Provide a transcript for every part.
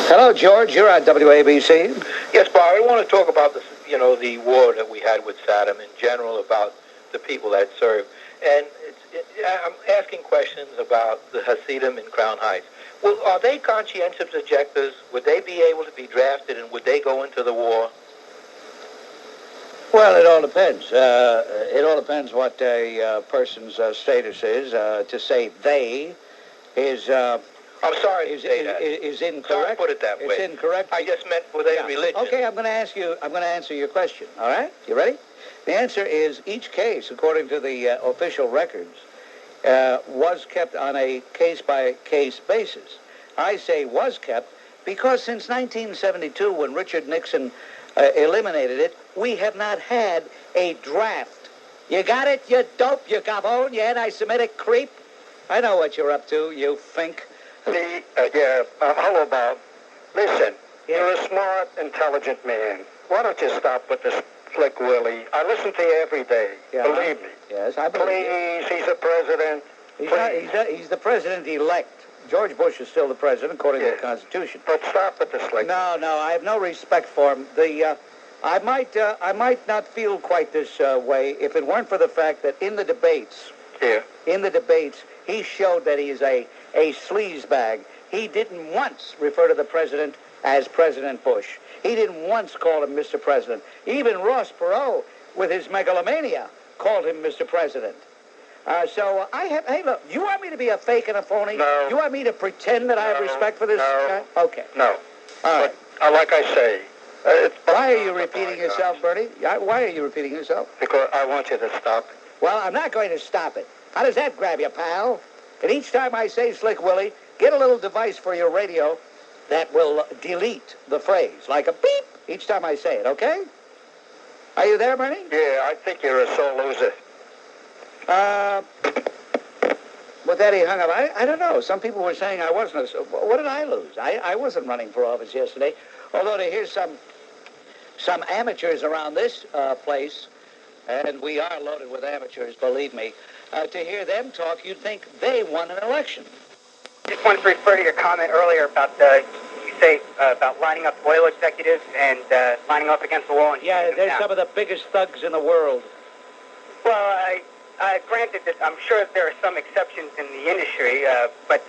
Hello, George. You're on WABC. Yes, Bob. I want to talk about this, the war that we had with Saddam in general, about the people that served. And I'm asking questions about the Hasidim in Crown Heights. Well, are they conscientious objectors? Would they be able to be drafted, and would they go into the war? Well, it all depends. It all depends what a person's status is. To say they is... I'm sorry to say that. Is incorrect. Sorry to put it that way. It's incorrect. I just meant were they religious? Okay, I'm going to answer your question. All right? You ready? The answer is each case, according to the official records, was kept on a case-by-case basis. I say was kept because since 1972, when Richard Nixon eliminated it, we have not had a draft. You got it, you dope, you gabon, you anti-Semitic creep? I know what you're up to, you think. Hello, Bob. Listen, you're a smart, intelligent man. Why don't you stop with this Slick Willie? I listen to you every day. Yeah. Believe me. Yes, I believe you. Please, he's the president. He's the president-elect. George Bush is still the president, according to the Constitution. But stop with the Slick. No, I have no respect for him. I might not feel quite this way if it weren't for the fact that in the debates, he showed that he is a sleazebag. He didn't once refer to the president as President Bush. He didn't once call him Mr. President. Even Ross Perot, with his megalomania, called him Mr. President. Hey, look, you want me to be a fake and a phony? No. You want me to pretend that I have respect for this guy? Okay. No. All right. But, like I say... Why are you repeating yourself, Bertie? Why are you repeating yourself? Because I want you to stop. Well, I'm not going to stop it. How does that grab you, pal? And each time I say Slick Willie, get a little device for your radio that will delete the phrase, like a beep, each time I say it, okay? Are you there, Bernie? Yeah, I think you're a sore loser. With that, he hung up. I don't know. Some people were saying I wasn't. What did I lose? I wasn't running for office yesterday. Although to hear some amateurs around this place, and we are loaded with amateurs, believe me, to hear them talk, you'd think they won an election. Just wanted to refer to your comment earlier about about lining up oil executives and lining up against the wall. And they're some of the biggest thugs in the world. Well, granted that I'm sure there are some exceptions in the industry, but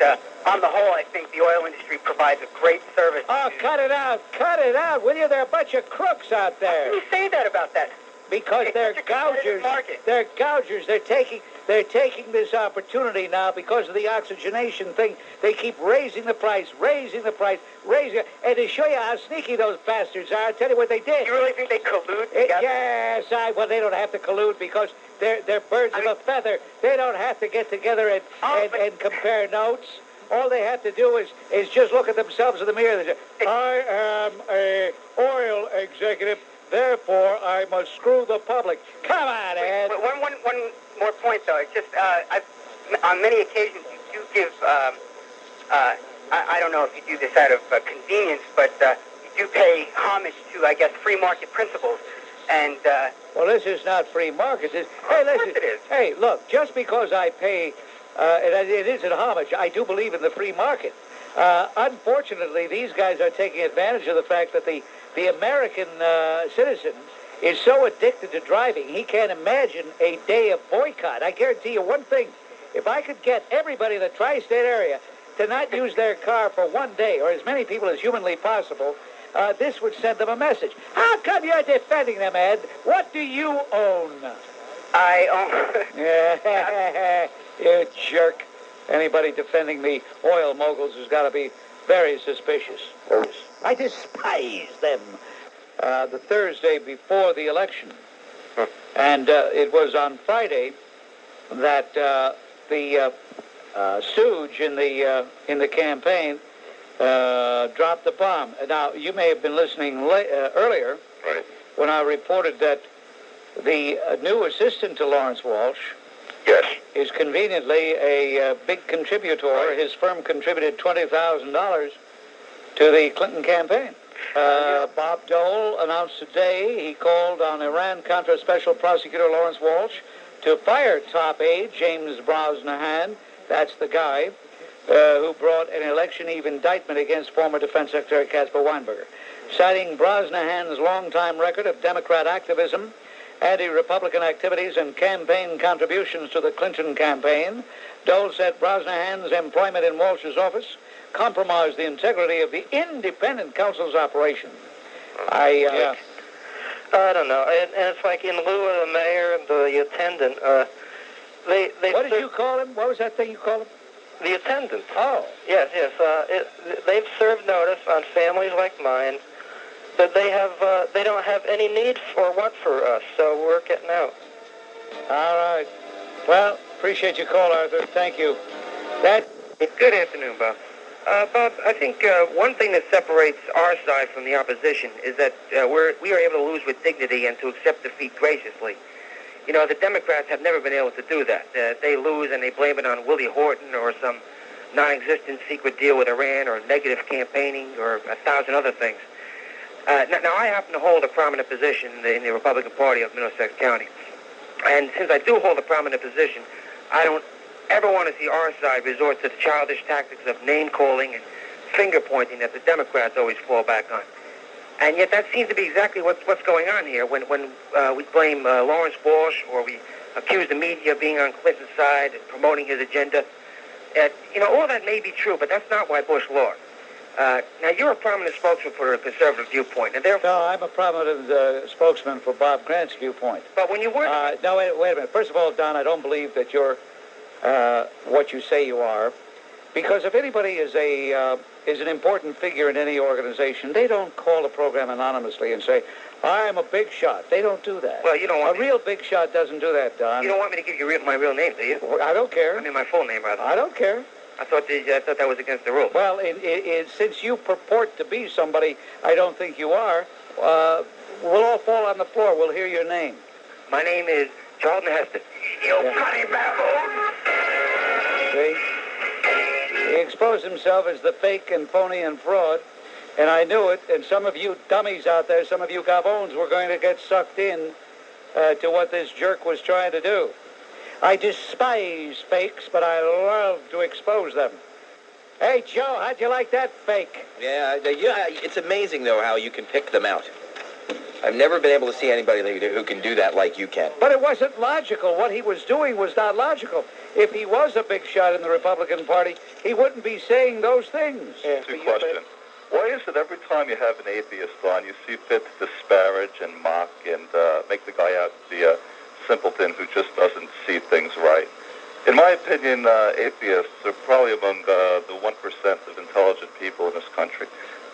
on the whole, I think the oil industry provides a great service. Oh, cut it out, will you? There are a bunch of crooks out there. How can you say that about that? Because they're gougers. They're gougers. They're taking this opportunity now because of the oxygenation thing. They keep raising the price, raising it. And to show you how sneaky those bastards are, I'll tell you what they did. You really think they collude together? Yes, well, they don't have to collude because they're birds of a feather. They don't have to get together and compare notes. All they have to do is just look at themselves in the mirror. They say, I am a oil executive. Therefore, I must screw the public. Come on, Ed. One more point, though. It's just, on many occasions, you do give, I don't know if you do this out of convenience, but you do pay homage to, I guess, free market principles. And, well, this is not free market. Hey, listen. Of course it is. Hey, look, just because I pay, it isn't homage. I do believe in the free market. Unfortunately, these guys are taking advantage of the fact that the American citizen is so addicted to driving, he can't imagine a day of boycott. I guarantee you one thing. If I could get everybody in the tri-state area to not use their car for one day, or as many people as humanly possible, this would send them a message. How come you're defending them, Ed? What do you own? I own... You jerk. Anybody defending the oil moguls has got to be very suspicious. I despise them. The Thursday before the election, and it was on Friday that the stooge in the campaign dropped the bomb. Now, you may have been listening earlier, right, when I reported that the new assistant to Lawrence Walsh, yes, is conveniently a big contributor. Right. His firm contributed $20,000 to the Clinton campaign. Bob Dole announced today he called on Iran-Contra Special Prosecutor Lawrence Walsh to fire top aide James Brosnahan, that's the guy, who brought an election-eve indictment against former Defense Secretary Caspar Weinberger. Citing Brosnahan's longtime record of Democrat activism, anti-Republican activities, and campaign contributions to the Clinton campaign, Dole said Brosnahan's employment in Walsh's office compromised the integrity of the independent counsel's operation. I don't know. And it's like in lieu of the mayor and the attendant, they what did you call him? What was that thing you called him? The attendant. Oh. Yes. They've served notice on families like mine that they don't have any need for us, so we're getting out. All right. Well, appreciate your call, Arthur. Thank you. Good afternoon, Bob. Bob, I think one thing that separates our side from the opposition is that we are able to lose with dignity and to accept defeat graciously. You know, the Democrats have never been able to do that. They lose and they blame it on Willie Horton or some non-existent secret deal with Iran or negative campaigning or 1,000 other things. Now, I happen to hold a prominent position in the Republican Party of Middlesex County. And since I do hold a prominent position, I don't ever want to see our side resort to the childish tactics of name-calling and finger-pointing that the Democrats always fall back on. And yet that seems to be exactly what's going on here when we blame Lawrence Walsh or we accuse the media of being on Clinton's side and promoting his agenda. You know, all that may be true, but that's not why Bush lost. Now, you're a prominent spokesman for a conservative viewpoint, and therefore... No, I'm a prominent spokesman for Bob Grant's viewpoint. But when you were... No, wait a minute. First of all, Don, I don't believe that you're what you say you are, because if anybody is an important figure in any organization, they don't call a program anonymously and say, I'm a big shot. They don't do that. Well, you don't want a real big shot doesn't do that, Don. You don't want me to give you my real name, do you? I don't care. I mean, my full name, rather. I don't care. I thought that was against the rules. Well, since you purport to be somebody I don't think you are, we'll all fall on the floor. We'll hear your name. My name is Charlton Heston. You bloody baboon! See? He exposed himself as the fake and phony and fraud, and I knew it, and some of you dummies out there, some of you gavones were going to get sucked in to what this jerk was trying to do. I despise fakes, but I love to expose them. Hey, Joe, how'd you like that fake? Yeah, it's amazing, though, how you can pick them out. I've never been able to see anybody who can do that like you can. But it wasn't logical. What he was doing was not logical. If he was a big shot in the Republican Party, he wouldn't be saying those things. Yeah. Two questions. Why is it every time you have an atheist on, you see fit to disparage and mock and make the guy out to be a simpleton who just doesn't see things right? In my opinion, atheists are probably among the 1% of intelligent people in this country.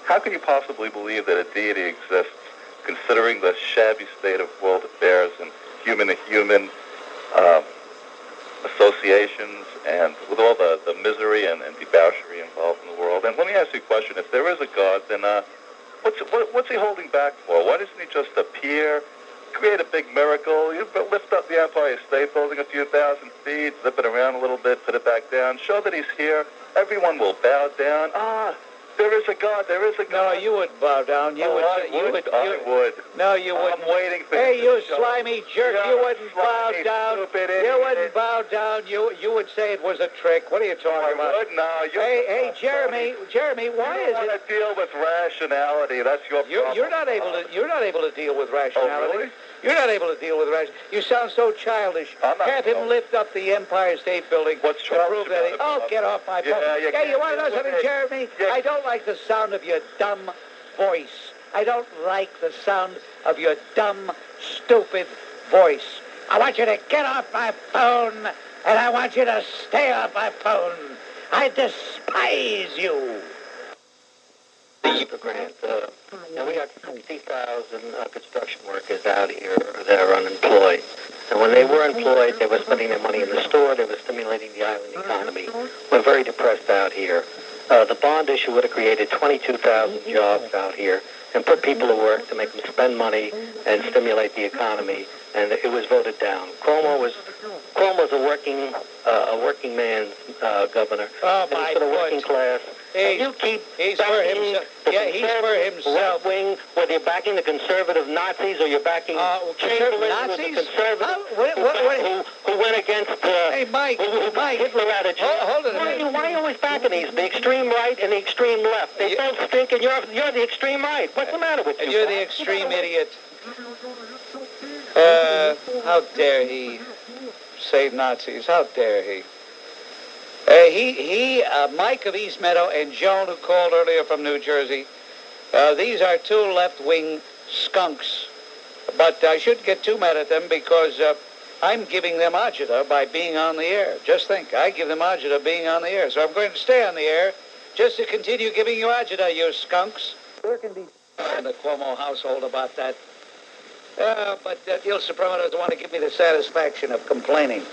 How can you possibly believe that a deity exists, considering the shabby state of world affairs and human-to-human associations and with all the misery and debauchery involved in the world? And let me ask you a question. If there is a God, then what's he holding back for? Why doesn't he just appear, create a big miracle, lift up the Empire State Building a few thousand feet, zip it around a little bit, put it back down, show that he's here, everyone will bow down. There is a God. There is a God. No, you wouldn't bow down. I would. No, you wouldn't. I'm waiting for Hey, you show. slimy jerk! Yeah, you wouldn't bow slimy, down. stupid You idiot. wouldn't bow down. You would say it was a trick. What are you talking about? I would. No. Hey, Jeremy, why is it? You want to deal with rationality. That's your problem. You're not able to deal with rationality. Oh, really? You're not able to deal with rationality. You sound so childish. Have him lift up the Empire State Building to prove that get off my phone. Yeah, you want to know something, Jeremy? Yeah. I don't like the sound of your dumb voice. I don't like the sound of your dumb, stupid voice. I want you to get off my phone, and I want you to stay off my phone. I despise you. Grant, and we got 60,000 construction workers out here that are unemployed. And when they were employed, they were spending their money in the store. They were stimulating the island economy. We're very depressed out here. The bond issue would have created 22,000 jobs out here and put people to work to make them spend money and stimulate the economy. And it was voted down. Cuomo was a working man's governor. Oh, my for the working class. And you keep he's for himself. Yeah, he's for himself. Left wing, whether you're backing the conservative Nazis or you're backing conservative Nazis? Who went against hey, Mike, Hitler attitude. Hold it a minute. Why are you always backing these? The extreme right and the extreme left. They both stink, and you're the extreme right. What's the matter with you? And you're the extreme idiot. How dare he say Nazis? How dare he? Mike of East Meadow and Joan, who called earlier from New Jersey, these are two left-wing skunks. But I shouldn't get too mad at them because I'm giving them agita by being on the air. Just think, I give them agita being on the air. So I'm going to stay on the air just to continue giving you agita, you skunks. There can be in the Cuomo household about that. But Il Supremo doesn't want to give me the satisfaction of complaining.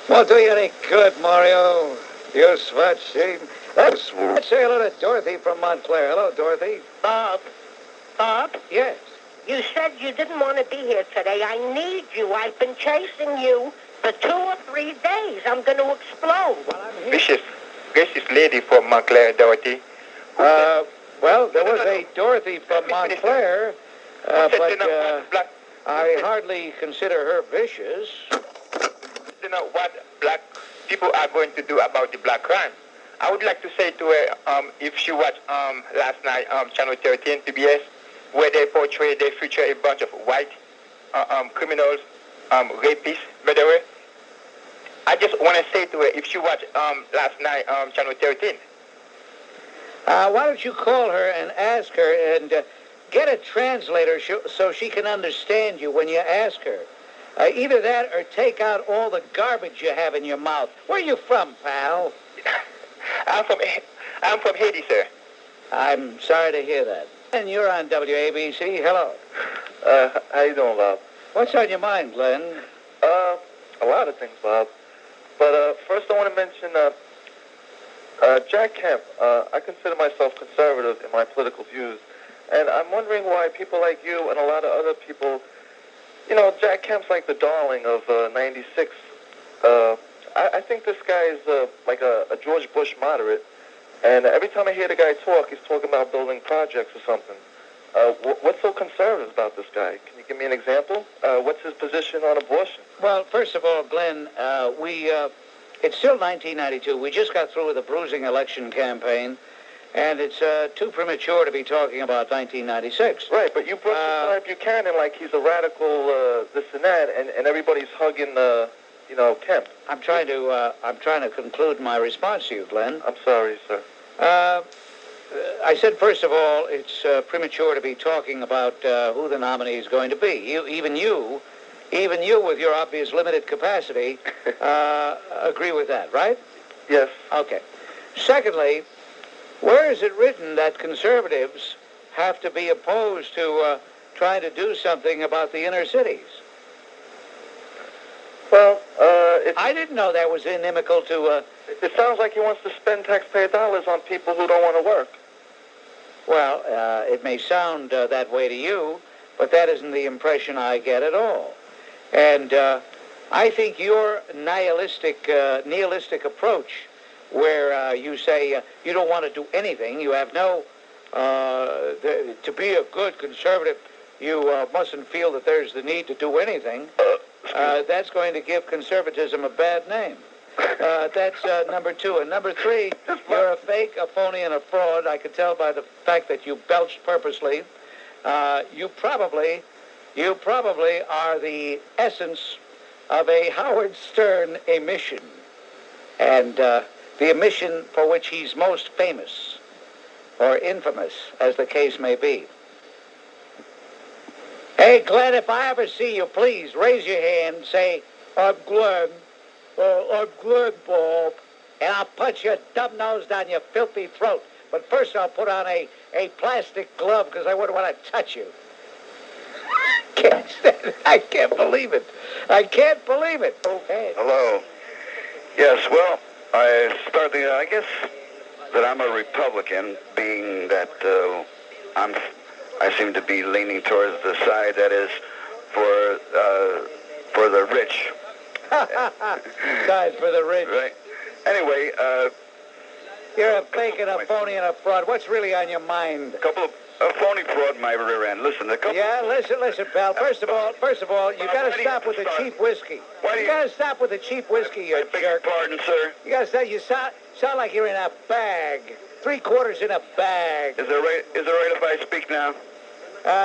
Won't do you any good, Mario. You swat shame. Let's say hello to Dorothy from Montclair. Hello, Dorothy. Bob? Yes. You said you didn't want to be here today. I need you. I've been chasing you for 2 or 3 days. I'm going to explode. Well, I'm here. Gracious lady from Montclair, Dorothy. Well, there was a Dorothy from Montclair, but I hardly consider her vicious. You know what black people are going to do about the black crime. I would like to say to her, if she watched last night Channel 13 PBS, where they portray, they feature a bunch of white criminals, rapists, murderers. I just want to say to her, if she watched last night Channel 13. Why don't you call her and ask her and get a translator so she can understand you when you ask her. Either that or take out all the garbage you have in your mouth. Where are you from, pal? I'm from Haiti, sir. I'm sorry to hear that. And you're on WABC. Hello. How you doing, Bob? What's on your mind, Glenn? A lot of things, Bob. But first I want to mention Jack Kemp. I consider myself conservative in my political views. And I'm wondering why people like you and a lot of other people, you know, Jack Kemp's like the darling of 96. I think this guy is like a George Bush moderate. And every time I hear the guy talk, he's talking about building projects or something. What's so conservative about this guy? Can you give me an example? What's his position on abortion? Well, first of all, Glenn, it's still 1992. We just got through with a bruising election campaign, and it's too premature to be talking about 1996. Right, but you brought up Buchanan like he's a radical this and that, and everybody's hugging, Kemp. I'm trying to conclude my response to you, Glenn. I'm sorry, sir. I said, first of all, it's premature to be talking about who the nominee is going to be. Even you, with your obvious limited capacity, agree with that, right? Yes. Okay. Secondly, where is it written that conservatives have to be opposed to trying to do something about the inner cities? Well, I didn't know that was inimical to... It sounds like he wants to spend taxpayer dollars on people who don't want to work. Well, it may sound that way to you, but that isn't the impression I get at all. And I think your nihilistic approach, where you say you don't want to do anything, you have no... to be a good conservative, you mustn't feel that there's the need to do anything. That's going to give conservatism a bad name. That's number two. And number three, you're a fake, a phony, and a fraud. I could tell by the fact that you belched purposely. You probably are the essence of a Howard Stern emission. And the emission for which he's most famous, or infamous, as the case may be. Hey, Glenn, if I ever see you, please raise your hand, say, I'm Glenn. I'm Glenn, Bob. And I'll punch your dumb nose down your filthy throat. But first I'll put on a plastic glove because I wouldn't want to touch you. I can't believe it. I can't believe it. Okay. Hello. Yes, well, I guess that I'm a Republican, being that I seem to be leaning towards the side that is for the rich. Side for the rich. Right. Anyway, You're a fake and a phony and a fraud. What's really on your mind? A couple of phony fraud in my rear end. Listen, Yeah, listen, pal. First of all, you got to stop with the cheap whiskey. You got to stop with the cheap whiskey, you jerk. Pardon, sir. You got to stop. You sound like you're in a bag. 3/4 in a bag. Is it right if I speak now?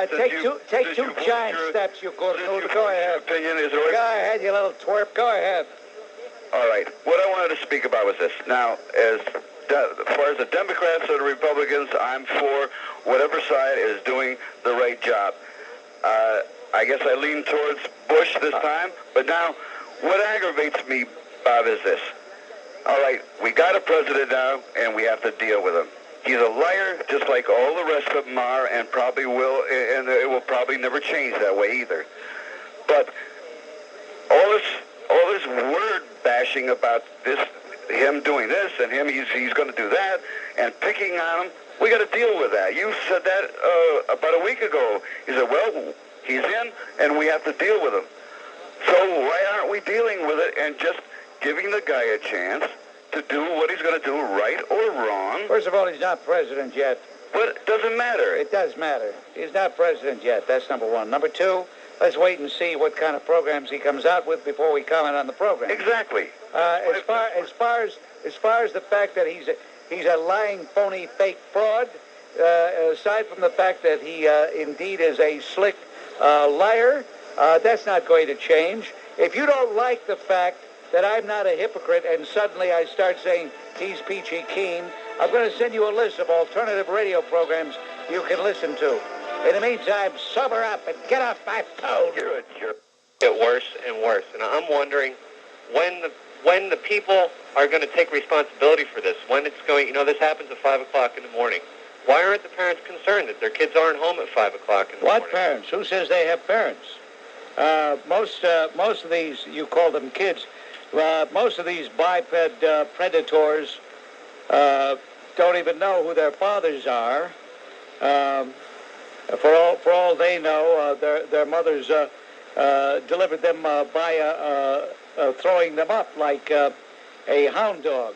Take two giant steps, you good noodle. Go ahead. Opinion, is it right? Go ahead, you little twerp. Go ahead. All right. What I wanted to speak about was this. Now, as far as the Democrats or the Republicans, I'm for whatever side is doing the right job. I guess I lean towards Bush this time. But now, what aggravates me, Bob, is this. All right, we got a president now, and we have to deal with him. He's a liar, just like all the rest of them are, and probably will, and it will probably never change that way either. But all this word bashing about this, him doing this, and him he's going to do that, and picking on him, we got to deal with that. You said that about a week ago. You said, well, he's in, and we have to deal with him. So why aren't we dealing with it and just giving the guy a chance to do what he's going to do, right or wrong? First of all, he's not president yet. But it doesn't matter. It does matter. He's not president yet. That's number one. Number two, let's wait and see what kind of programs he comes out with before we comment on the program. Exactly. As far as the fact that he's a lying, phony, fake fraud, aside from the fact that he indeed is a slick liar, that's not going to change. If you don't like the fact that I'm not a hypocrite and suddenly I start saying he's peachy keen, I'm going to send you a list of alternative radio programs you can listen to. In the meantime, sober up and get off my phone. You're a jerk. Get worse and worse. And I'm wondering when the people are going to take responsibility for this, when it's going, this happens at 5 o'clock in the morning. Why aren't the parents concerned that their kids aren't home at 5 o'clock in the morning? What parents? Who says they have parents? Most of these, you call them kids, most of these biped predators don't even know who their fathers are. For all they know, their mothers delivered them by throwing them up like a hound dog.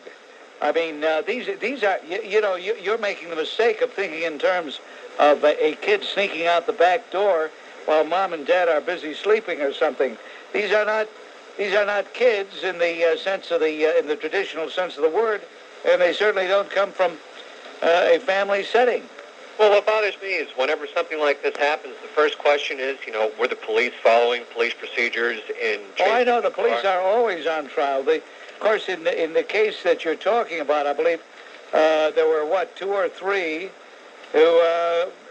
I mean, these are, you're making the mistake of thinking in terms of a kid sneaking out the back door while mom and dad are busy sleeping or something. These are not kids in the sense of in the traditional sense of the word, and they certainly don't come from a family setting. Well, what bothers me is whenever something like this happens, the first question is, were the police following police procedures in chasing I know the car? police are always on trial. Of course, in the case that you're talking about, I believe there were, 2 or 3 who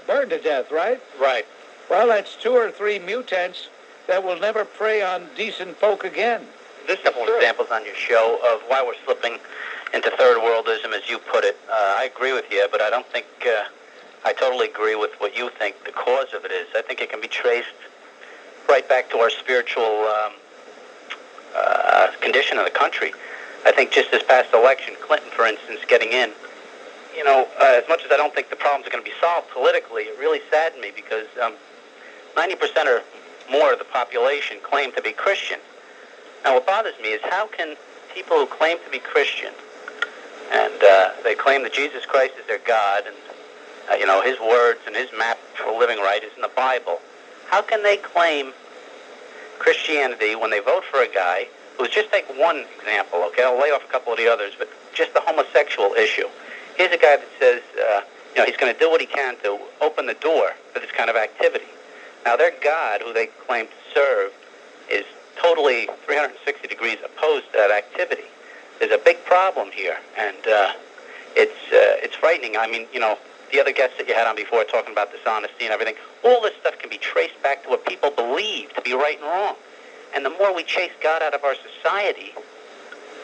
burned to death, right? Right. Well, that's 2 or 3 mutants that will never prey on decent folk again. There's a couple examples on your show of why we're slipping into third worldism, as you put it. I agree with you, but I don't think I totally agree with what you think the cause of it is. I think it can be traced right back to our spiritual condition of the country. I think just this past election, Clinton, for instance, getting in, as much as I don't think the problems are going to be solved politically, it really saddened me because 90% or more of the population claim to be Christian. Now, what bothers me is how can people who claim to be Christian and they claim that Jesus Christ is their God and his words and his map for living right is in the Bible. How can they claim Christianity when they vote for a guy who's, just take one example, okay? I'll lay off a couple of the others, but just the homosexual issue. Here's a guy that says, he's going to do what he can to open the door for this kind of activity. Now, their God, who they claim to serve, is totally 360 degrees opposed to that activity. There's a big problem here, and it's frightening. I mean, the other guests that you had on before talking about dishonesty and everything, all this stuff can be traced back to what people believe to be right and wrong. And the more we chase God out of our society,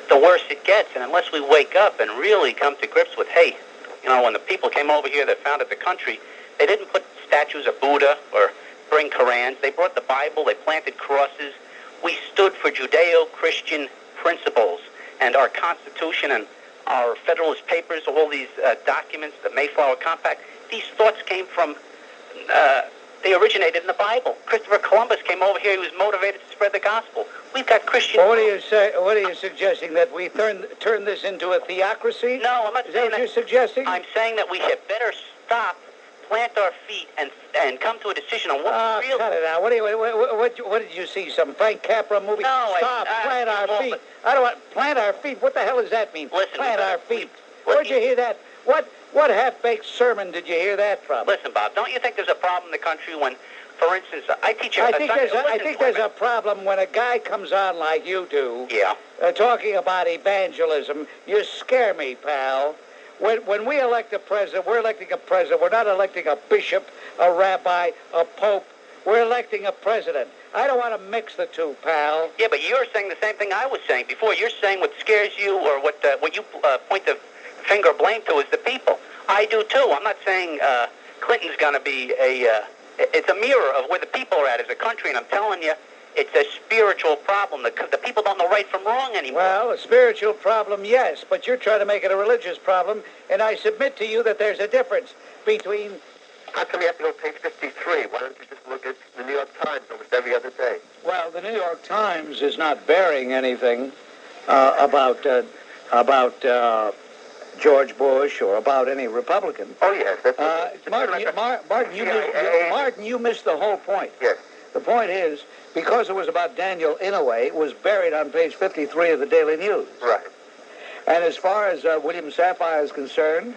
the worse it gets. And unless we wake up and really come to grips with, hey, when the people came over here that founded the country, they didn't put statues of Buddha or bring Korans. They brought the Bible. They planted crosses. We stood for Judeo-Christian principles. And our Constitution and our Federalist Papers, all these documents, the Mayflower Compact, these thoughts came from They originated in the Bible. Christopher Columbus came over here. He was motivated to spread the gospel. We've got Christian... Well, what are you suggesting, that we turn this into a theocracy? No, I'm not saying that. Is that what you're suggesting? I'm saying that we had better stop, plant our feet, and come to a decision on what real... cut it out. What did you see? Some Frank Capra movie? No, Stop, plant our feet. I don't want... Plant our feet? What the hell does that mean? Listen, plant our feet. Where'd you hear that? What half-baked sermon did you hear that from? Listen, Bob, don't you think there's a problem in the country when, for instance, I teach... I think there's a problem when a guy comes on like you do, talking about evangelism. You scare me, pal. When we elect a president, we're electing a president. We're not electing a bishop, a rabbi, a pope. We're electing a president. I don't want to mix the two, pal. Yeah, but you're saying the same thing I was saying before. You're saying what scares you, or what you point the finger of blame to, is the people. I do too. I'm not saying Clinton's going to be it's a mirror of where the people are at as a country, and I'm telling you, it's a spiritual problem. The people don't know right from wrong anymore. Well, a spiritual problem, yes, but you're trying to make it a religious problem, and I submit to you that there's a difference between... How come you have to go to page 53? Why don't you just look at the New York Times almost every other day? Well, the New York Times is not bearing anything about George Bush or about any Republican. Oh, yes. That's Martin, you missed the whole point. Yes. The point is, because it was about Daniel Inouye, it was buried on page 53 of the Daily News. Right. And as far as William Safire is concerned,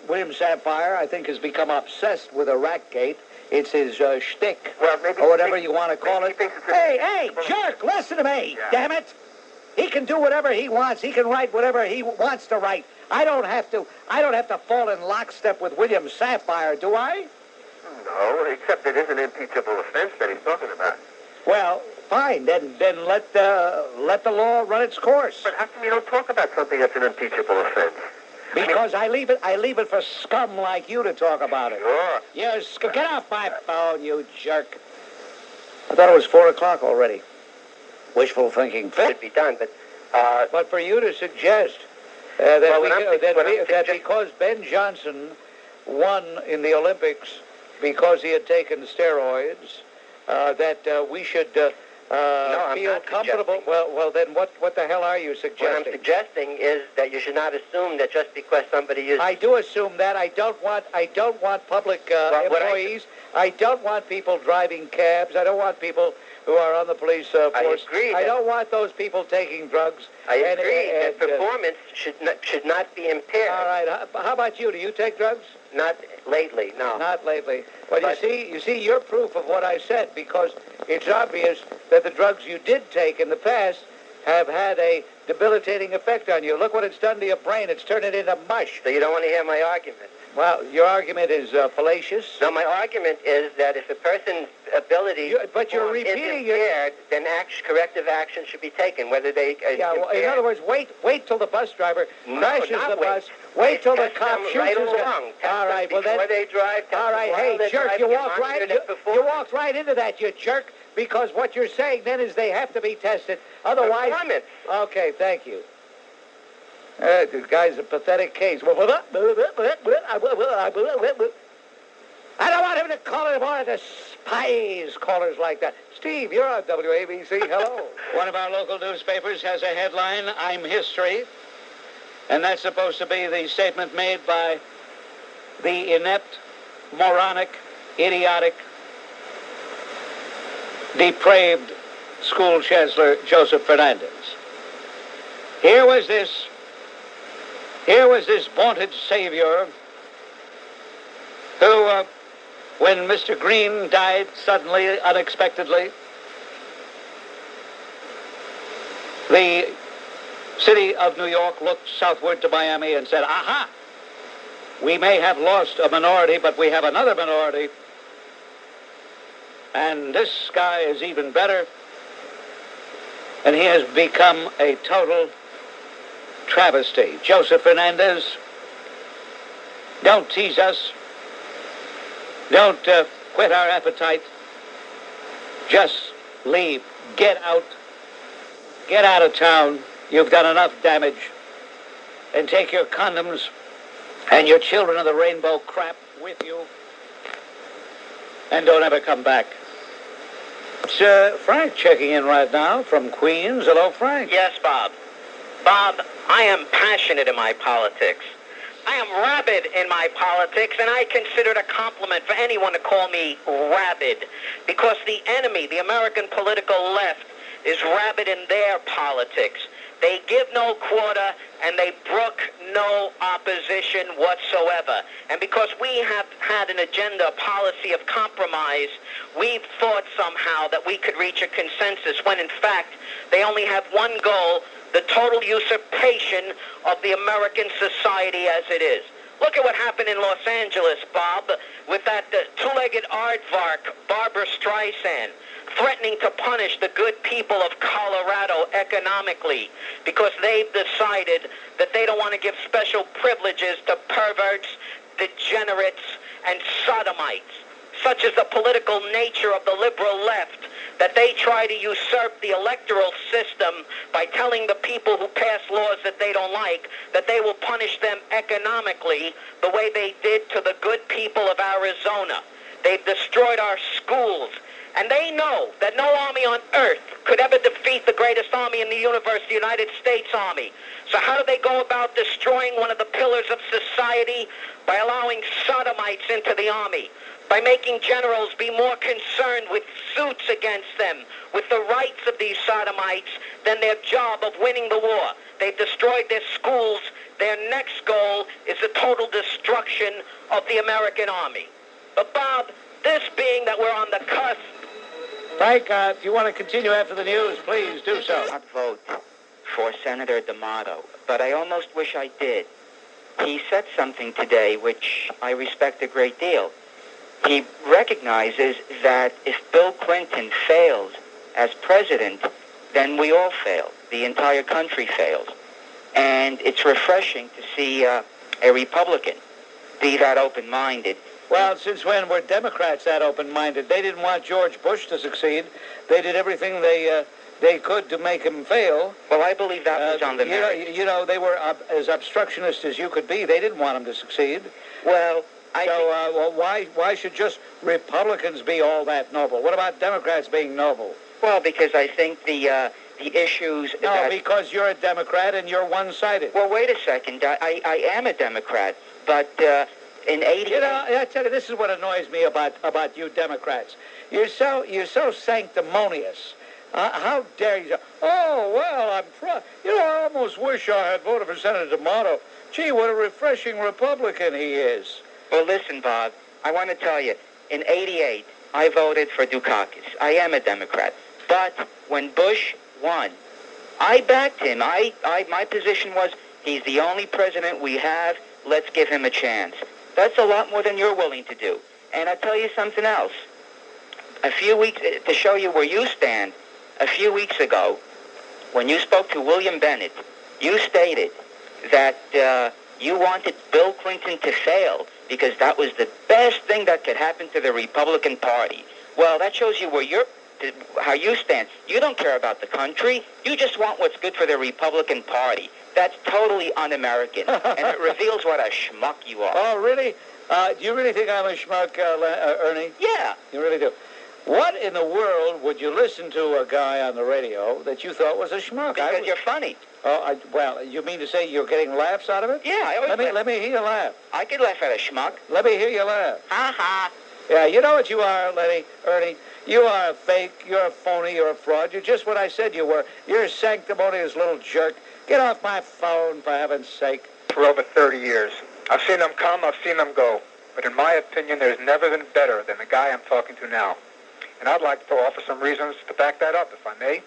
William Safire, I think, has become obsessed with Iraqgate. It's his shtick, or whatever you want to call it. Hey, jerk, listen to me, damn it. He can do whatever he wants. He can write whatever he wants to write. I don't have to fall in lockstep with William Safire, do I? No, except it is an impeachable offense that he's talking about. Well, fine. Then let the law run its course. But how come you don't talk about something that's an impeachable offense? Because I leave it for scum like you to talk about it. Sure. Yes, get off my phone, you jerk. I thought it was 4 o'clock already. Wishful thinking. Should be done, but for you to suggest that because Ben Johnson won in the Olympics because he had taken steroids, that we should feel comfortable. Well, then what the hell are you suggesting? What I'm suggesting is that you should not assume that just because somebody is... I do assume that. I don't want public employees. I don't want people driving cabs. I don't want people who are on the police force. I agree. I don't want those people taking drugs. I agree that performance should not be impaired. All right. How about you? Do you take drugs? Not lately, no. Not lately. But you see, you're proof of what I said, because it's obvious that the drugs you did take in the past have had a debilitating effect on you. Look what it's done to your brain. It's turned it into mush. So you don't want to hear my argument? Well, your argument is fallacious. No, my argument is that if a person's ability is impaired, then corrective action should be taken, whether they in other words, wait till the bus driver crashes the bus. Wait till the cop shoots right his along. All right, well then. Before they drive. All right, hey, jerk, you walked right into that, you jerk, because what you're saying then is they have to be tested. Otherwise. Okay, thank you. This guy's a pathetic case. I don't want him to call it more despise callers like that. Steve, you're on WABC. Hello. One of our local newspapers has a headline, "I'm History." And that's supposed to be the statement made by the inept, moronic, idiotic, depraved school chancellor Joseph Fernandez. Here was this vaunted savior who, when Mr. Green died suddenly, unexpectedly, the city of New York looked southward to Miami and said, aha, we may have lost a minority, but we have another minority, and this guy is even better, and he has become a total travesty. Joseph Fernandez, don't tease us. Don't whet our appetite. Just leave. Get out. Get out of town. You've done enough damage. And take your condoms and your children of the rainbow crap with you. and don't ever come back. It's Frank checking in right now from Queens. Hello, Frank. Yes, Bob. Bob, I am passionate in my politics. I am rabid in my politics, and I consider it a compliment for anyone to call me rabid, because the enemy, the American political left, is rabid in their politics. They give no quarter, and they brook no opposition whatsoever. And because we have had an agenda, a policy of compromise, we've thought somehow that we could reach a consensus, when in fact they only have one goal: the total usurpation of the American society as it is. Look at what happened in Los Angeles, Bob, with that two-legged aardvark, Barbara Streisand, threatening to punish the good people of Colorado economically because they've decided that they don't want to give special privileges to perverts, degenerates, and sodomites. Such is the political nature of the liberal left, that they try to usurp the electoral system by telling the people who pass laws that they don't like that they will punish them economically the way they did to the good people of Arizona. They've destroyed our schools, and they know that no army on earth could ever defeat the greatest army in the universe, the United States Army. So how do they go about destroying one of the pillars of society? By allowing sodomites into the army, by making generals be more concerned with suits against them, with the rights of these sodomites, than their job of winning the war. They've destroyed their schools. Their next goal is the total destruction of the American army. But Bob, this being that we're on the cusp... Frank, if you want to continue after the news, please do so. I not vote for Senator D'Amato, but I almost wish I did. He said something today which I respect a great deal. He recognizes that if Bill Clinton fails as president, then we all fail. The entire country fails. And it's refreshing to see a Republican be that open-minded. Well, since when were Democrats that open-minded? They didn't want George Bush to succeed. They did everything they could to make him fail. Well, I believe that was on the merits. You know, they were as obstructionist as you could be. They didn't want him to succeed. Well, why should just Republicans be all that noble? What about Democrats being noble? Well, because I think the issues... No, because you're a Democrat and you're one-sided. Well, wait a second. I am a Democrat, but in 80... You know, I tell you, this is what annoys me about you Democrats. You're so sanctimonious. How dare you? Oh, well, I almost wish I had voted for Senator D'Amato. Gee, what a refreshing Republican he is. Well, listen, Bob, I want to tell you, in 88, I voted for Dukakis. I am a Democrat. But when Bush won, I backed him. My position was, he's the only president we have. Let's give him a chance. That's a lot more than you're willing to do. And I'll tell you something else. A few weeks, to show you where you stand, a few weeks ago, when you spoke to William Bennett, you stated that you wanted Bill Clinton to fail because that was the best thing that could happen to the Republican Party. Well, that shows you how you stand. You don't care about the country. You just want what's good for the Republican Party. That's totally un-American, and it reveals what a schmuck you are. Oh, really? Do you really think I'm a schmuck, Ernie? Yeah. You really do? What in the world would you listen to a guy on the radio that you thought was a schmuck? Because you're funny. Oh, well, you mean to say you're getting laughs out of it? Yeah, I always let me hear you laugh. I could laugh at a schmuck. Let me hear you laugh. Ha ha. Yeah, you know what you are, Ernie? You are a fake, you're a phony, you're a fraud. You're just what I said you were. You're a sanctimonious little jerk. Get off my phone, for heaven's sake. For over 30 years. I've seen them come, I've seen them go. But in my opinion, there's never been better than the guy I'm talking to now. And I'd like to offer some reasons to back that up, if I may.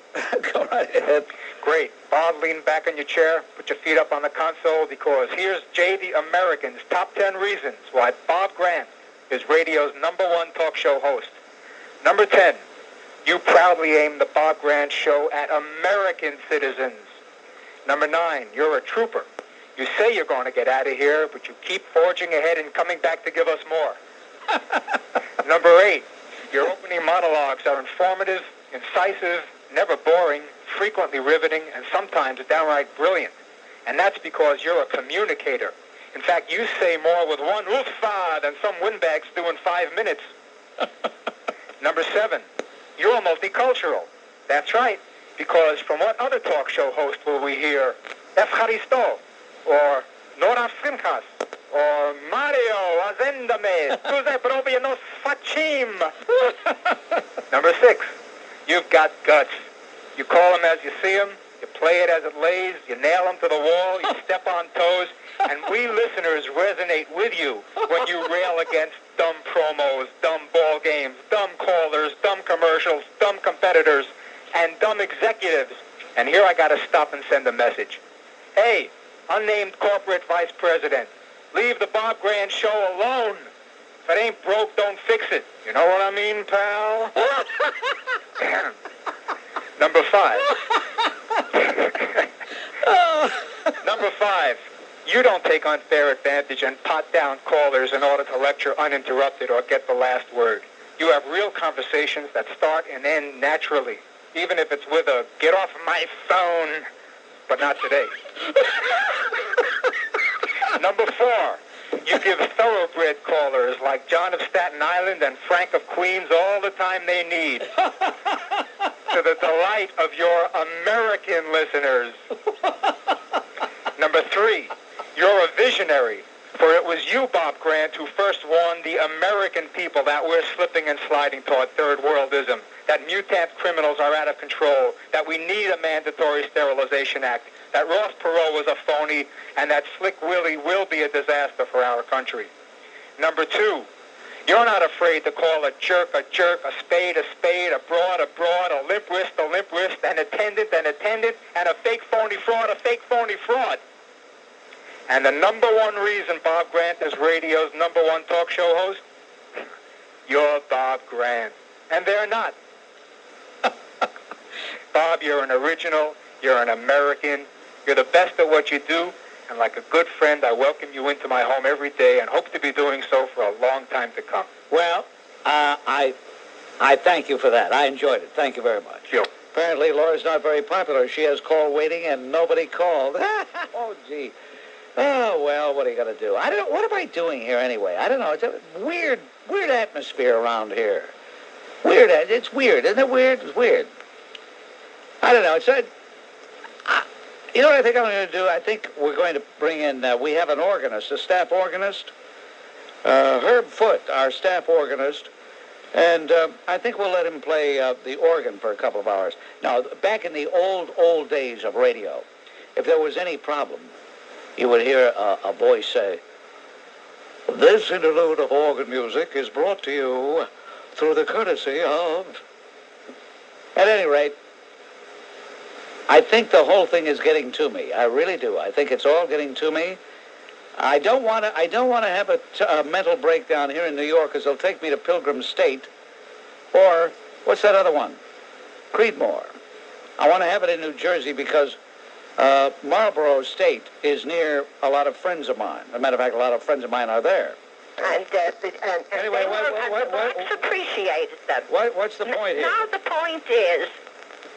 Go right ahead. Great. Bob, lean back in your chair, put your feet up on the console, because here's Jay the American's top 10 reasons why Bob Grant is radio's #1 talk show host. Number 10, you proudly aim the Bob Grant show at American citizens. Number 9, you're a trooper. You say you're going to get out of here, but you keep forging ahead and coming back to give us more. Number 8, your opening monologues are informative, incisive, never boring, frequently riveting, and sometimes downright brilliant. And that's because you're a communicator. In fact, you say more with one oofa than some windbags do in 5 minutes. Number 7, you're multicultural. That's right, because from what other talk show host will we hear? Efcharisto, or Nora Simchas, or Mario Azendame, Tuze Probianos Fachim. Number 6, you've got guts. You call them as you see them, you play it as it lays, you nail them to the wall, you step on toes, and we listeners resonate with you when you rail against dumb promos, dumb ball games, dumb callers, dumb commercials, dumb competitors, and dumb executives. And here I got to stop and send a message. Hey, unnamed corporate vice president, leave the Bob Grant show alone. If it ain't broke, don't fix it. You know what I mean, pal? Number 5. Number 5. You don't take unfair advantage and pot down callers in order to lecture uninterrupted or get the last word. You have real conversations that start and end naturally, even if it's with a get off my phone, but not today. Number 4. You give thoroughbred callers like John of Staten Island and Frank of Queens all the time they need, to the delight of your American listeners. Number 3, you're a visionary, for it was you, Bob Grant, who first warned the American people that we're slipping and sliding toward third worldism, that mutant criminals are out of control, that we need a mandatory sterilization act, that Ross Perot was a phony, and that Slick Willie will be a disaster for our country. Number 2, you're not afraid to call a jerk, a spade, a broad, a limp wrist, an attendant, and a fake phony fraud, a fake phony fraud. And the number 1 reason Bob Grant is radio's number 1 talk show host, you're Bob Grant. And they're not. Bob, you're an original, you're an American, you're the best at what you do, and like a good friend, I welcome you into my home every day and hope to be doing so for a long time to come. Well, I thank you for that. I enjoyed it. Thank you very much. Sure. Apparently, Laura's not very popular. She has call waiting, and nobody called. Oh, gee. Oh, well, what are you going to do? I don't know. What am I doing here anyway? I don't know. It's a weird atmosphere around here. It's weird. Isn't it weird? It's weird. I don't know. You know what I think I'm going to do? I think we're going to bring in, we have an organist, a staff organist, Herb Foote, our staff organist, and I think we'll let him play the organ for a couple of hours. Now, back in the old days of radio, if there was any problem, you would hear a voice say, "This interlude of organ music is brought to you through the courtesy of..." At any rate, I think the whole thing is getting to me. I really do. I think it's all getting to me. I don't want to have a mental breakdown here in New York, because it'll take me to Pilgrim State, or what's that other one? Creedmoor. I want to have it in New Jersey because Marlborough State is near a lot of friends of mine. As a matter of fact, a lot of friends of mine are there. And Anyway, the blacks appreciated them. What's the point here? Now the point is,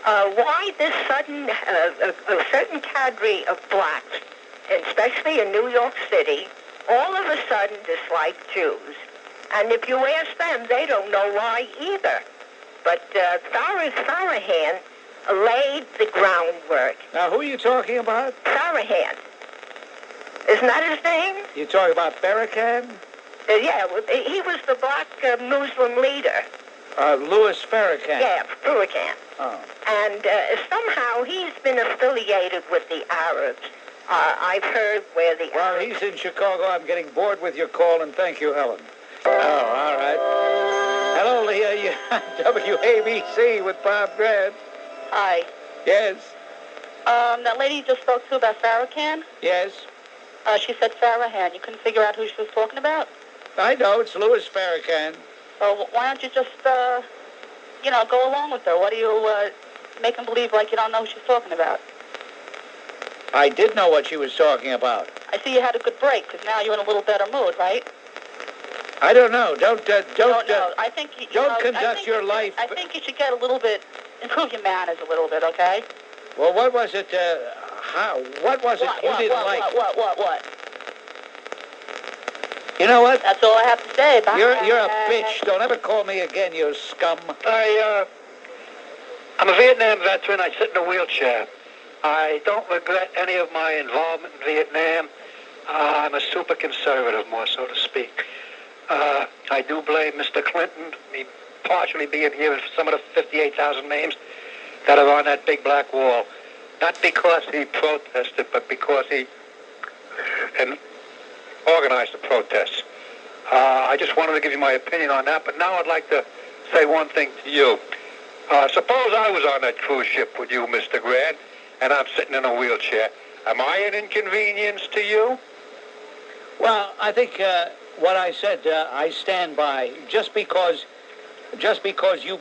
why this sudden, a certain cadre of blacks, especially in New York City, all of a sudden dislike Jews. And if you ask them, they don't know why either. But Sarahan laid the groundwork. Now, who are you talking about? Sarahan. Isn't that his name? You talking about Farrakhan? Yeah, he was the black Muslim leader. Louis Farrakhan. Yeah, Farrakhan. Oh. And somehow he's been affiliated with the Arabs. I've heard where the Well, Arabs... he's in Chicago. I'm getting bored with your call, and thank you, Helen. Oh, all right. Hello, Leah. WABC with Bob Grant. Hi. Yes. That lady you just spoke to about Farrakhan? Yes. She said Farrakhan. You couldn't figure out who she was talking about? I know. It's Louis Farrakhan. Well, why don't you just, go along with her? What do you make them believe like you don't know who she's talking about? I did know what she was talking about. I see you had a good break, because now you're in a little better mood, right? I don't know. Don't I think conduct your life. I think you should get a little bit, improve your manners a little bit, okay? Well, what was it? What was it you didn't like? What? You know what? That's all I have to say. Bye. You're a bitch. Don't ever call me again, you scum. I'm a Vietnam veteran. I sit in a wheelchair. I don't regret any of my involvement in Vietnam. I'm a super conservative, more so to speak. I do blame Mr. Clinton, me partially being here with some of the 58,000 names that are on that big black wall. Not because he protested, but because he organized the protests. I just wanted to give you my opinion on that, but now I'd like to say one thing to you. Suppose I was on that cruise ship with you, Mr. Grant, and I'm sitting in a wheelchair. Am I an inconvenience to you? Well, I think what I said, I stand by. Just because you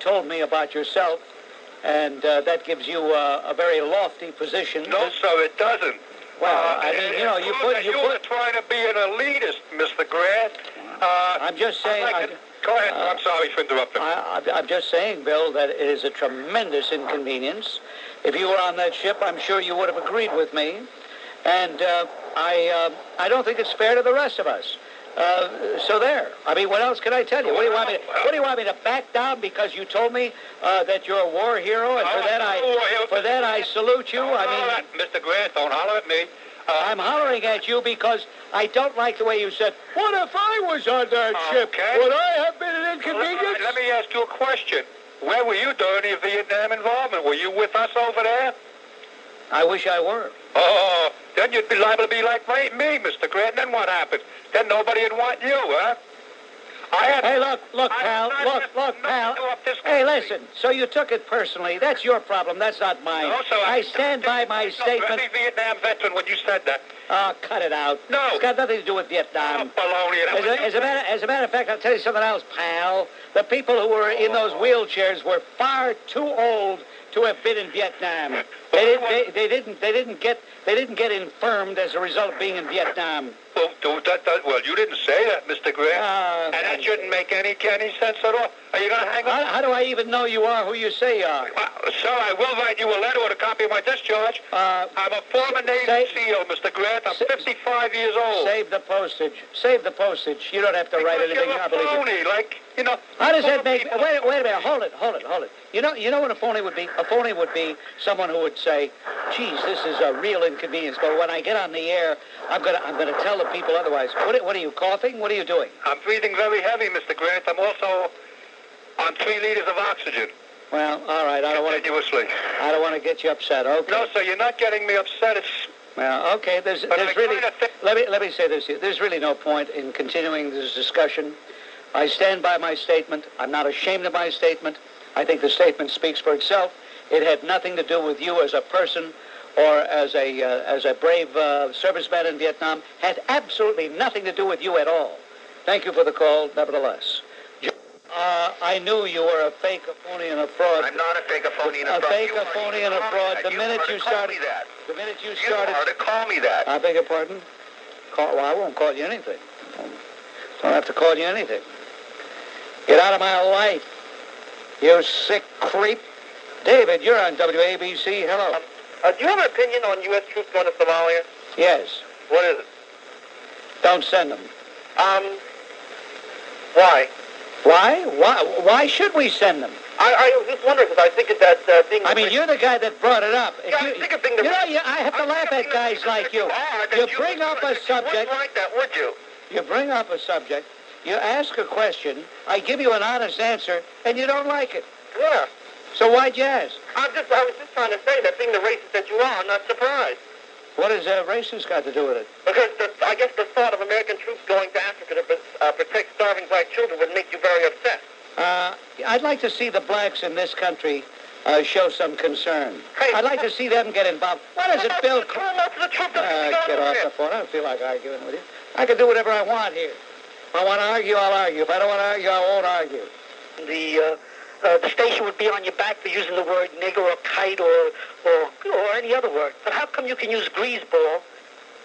told me about yourself, and that gives you a very lofty position. No, sir, it doesn't. Well, I mean, you know, you were trying to be an elitist, Mr. Grant. I'm just saying. Go ahead. I'm sorry for interrupting. I'm just saying, Bill, that it is a tremendous inconvenience. If you were on that ship, I'm sure you would have agreed with me. And I don't think it's fair to the rest of us. So there. I mean, what else can I tell you? What do you want me to back down because you told me that you're a war hero, and for that I salute you? Mr. Grant, don't holler at me. I'm hollering at you because I don't like the way you said, what if I was on that ship? Would I have been an inconvenience? Let me ask you a question. Where were you during your Vietnam involvement? Were you with us over there? I wish I were. Oh, then you'd be liable to be like me, Mr. Grant. Then what happened? Then nobody would want you, huh? Hey, look, pal. Hey, listen. So you took it personally. That's your problem. That's not mine. No, so I stand by my statement. Any Vietnam veteran when you said that. Oh, cut it out. No. It's got nothing to do with Vietnam. Baloney. As a matter of fact, I'll tell you something else, pal. The people who were in those wheelchairs were far too old to have been in Vietnam. They didn't get infirmed as a result of being in Vietnam. Well, you didn't say that, Mr. Grant. And that shouldn't make any sense at all. Are you going to hang up? How do I even know you are who you say you are? Sir, I will write you a letter with a copy of my discharge. I'm a former Navy SEAL, Mr. Grant. I'm 55 years old. Save the postage. You don't have to write anything. You're a phony, How does that make... Wait a minute. Hold it. You know what a phony would be? A phony would be someone who would say, geez, this is a real inconvenience, but when I get on the air, I'm gonna tell the people otherwise. What are you, coughing? What are you doing? I'm breathing very heavy, Mr. Grant. I'm also on 3 liters of oxygen. Well, all right. I don't want to get you upset. Okay. No, sir, you're not getting me upset. Well, okay. There's really. Let me say this here. There's really no point in continuing this discussion. I stand by my statement. I'm not ashamed of my statement. I think the statement speaks for itself. It had nothing to do with you as a person or as a brave serviceman in Vietnam. Had absolutely nothing to do with you at all. Thank you for the call, nevertheless. I knew you were a fake, a phony, and a fraud. I'm not a fake, a phony, and a fraud. A fake, a phony, and a fraud. The minute you started... You are to call me that. I beg your pardon? Well, I won't call you anything. Don't have to call you anything. Get out of my life, you sick creep. David, you're on WABC. Hello. Do you have an opinion on U.S. troops going to Somalia? Yes. What is it? Don't send them. Why? Why should we send them? I was just wondering because I think that being... I mean, you're the guy that brought it up. Yeah, I think of being the... I have to laugh at guys like you. You bring up a subject... You wouldn't like that, would you? You bring up a subject, you ask a question, I give you an honest answer, and you don't like it. Yeah. So why'd you ask? I was just trying to say that being the racist that you are, I'm not surprised. What has racist got to do with it? Because I guess the thought of American troops going to Africa to protect starving black children would make you very upset. I'd like to see the blacks in this country show some concern. Hey, I'd like to see them get involved. What is it, Bill? Get off the phone. I don't feel like arguing with you. I can do whatever I want here. If I want to argue, I'll argue. If I don't want to argue, I won't argue. The station would be on your back for using the word nigger or kite or any other word. But how come you can use greaseball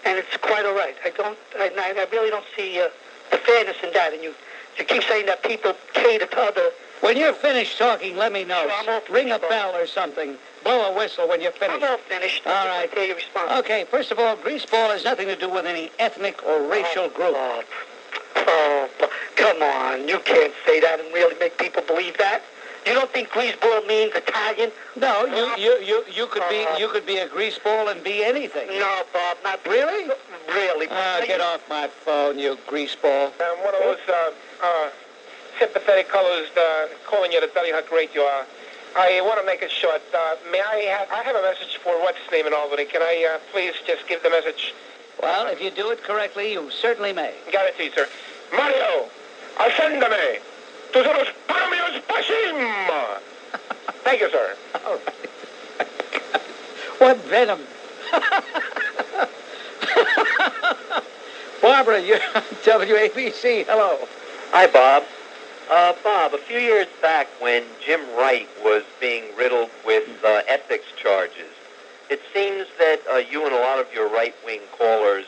and it's quite all right? I really don't see the fairness in that. And you keep saying that people cater to other When you're finished talking, let me know. Ring a bell or something. Blow a whistle when you're finished. I'm all finished. All right. Hear your response. Okay, first of all, greaseball has nothing to do with any ethnic or racial group. Come on. You can't say that and really make people believe that. You don't think greaseball means Italian? No, you could be a greaseball and be anything. No, Bob, not really. Really. Get off my phone, you greaseball. I'm one of those sympathetic colors calling you to tell you how great you are. I want to make it short. May I have a message for what's his name in Albany. Can I please just give the message? Well, if you do it correctly, you certainly may. Guaranteed, sir. Mario, ascéndame. Tus los premios Pashim. Thank you, sir. All right. What venom. Barbara, you're on WABC. Hello. Hi, Bob. Bob, a few years back when Jim Wright was being riddled with ethics charges, it seems that you and a lot of your right-wing callers...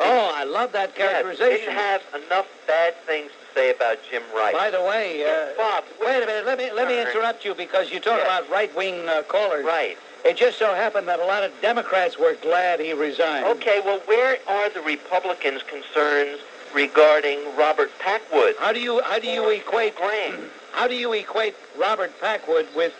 Oh, I love that characterization. Didn't have enough bad things to say about Jim Wright. By the way, Bob, wait a minute. Let me interrupt you because you talk about right-wing callers. Right. It just so happened that a lot of Democrats were glad he resigned. Okay, well, where are the Republicans' concerns regarding Robert Packwood? How do you equate Robert Packwood with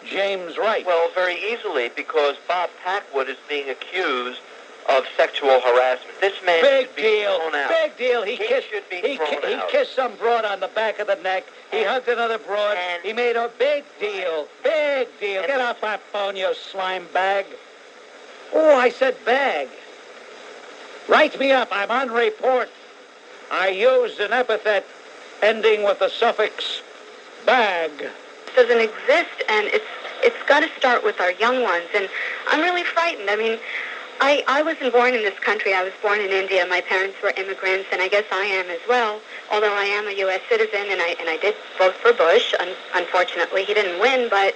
James Wright? Well, very easily, because Bob Packwood is being accused of sexual harassment. This man should be thrown out. Big deal. He kissed some broad on the back of the neck. He hugged another broad. He made a big deal. Big deal. Get off my phone, you slime bag. Oh, I said bag. Write me up. I'm on report. I used an epithet ending with the suffix bag. It doesn't exist, and it's got to start with our young ones. And I'm really frightened. I mean, I wasn't born in this country. I was born in India. My parents were immigrants, and I guess I am as well, although I am a U.S. citizen, and I did vote for Bush. Unfortunately, he didn't win, but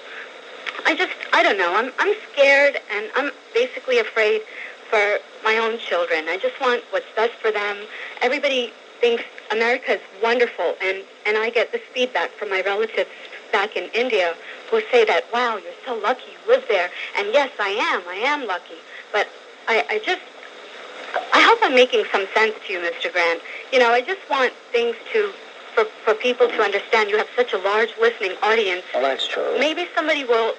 I don't know. I'm scared, and I'm basically afraid for my own children. I just want what's best for them. Everybody thinks America is wonderful, and I get this feedback from my relatives back in India who say that, wow, you're so lucky you live there. And yes, I am lucky. But I hope I'm making some sense to you, Mr. Grant. You know, I just want things for people to understand. You have such a large listening audience. Well, that's true. Maybe somebody will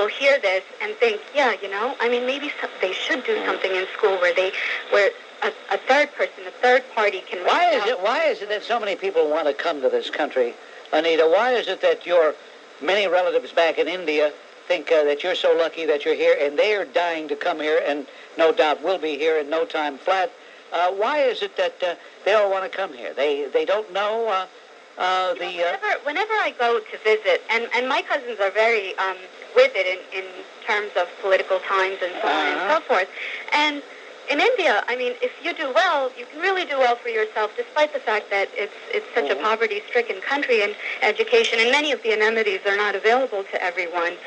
hear this and think, yeah, you know, I mean, maybe they should do something in school where a third person, a third party can... Why is it that so many people want to come to this country, Anita? Why is it that your many relatives back in India think that you're so lucky that you're here, and they are dying to come here, and no doubt will be here in no time flat? Why is it that they all want to come here? They don't know Whenever I go to visit, and my cousins are very with it in terms of political times and so on and so forth, and in India, I mean, if you do well, you can really do well for yourself, despite the fact that it's such a poverty-stricken country, and education and many of the amenities are not available to everyone,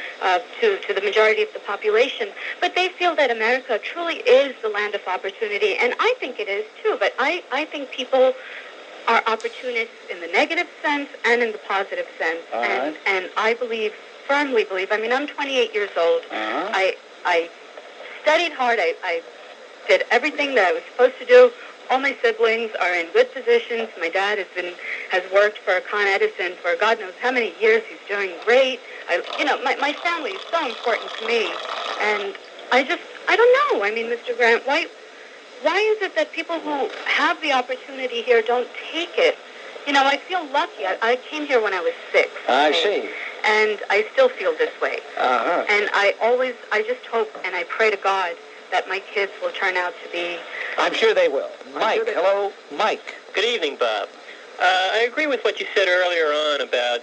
to the majority of the population. But they feel that America truly is the land of opportunity, and I think it is too. But I think people are opportunists in the negative sense and in the positive sense, and I firmly believe. I mean, I'm 28 years old. I studied hard. I did everything that I was supposed to do. All my siblings are in good positions. My dad has worked for Con Edison for God knows how many years. He's doing great. My family is so important to me, and I don't know. I mean, Mr. Grant, why is it that people who have the opportunity here don't take it? You know, I feel lucky. I came here when I was 6. I see. And I still feel this way. And I just hope and I pray to God that my kids will turn out to be... I'm sure they will. Mike, hello, Mike. Good evening, Bob. I agree with what you said earlier on about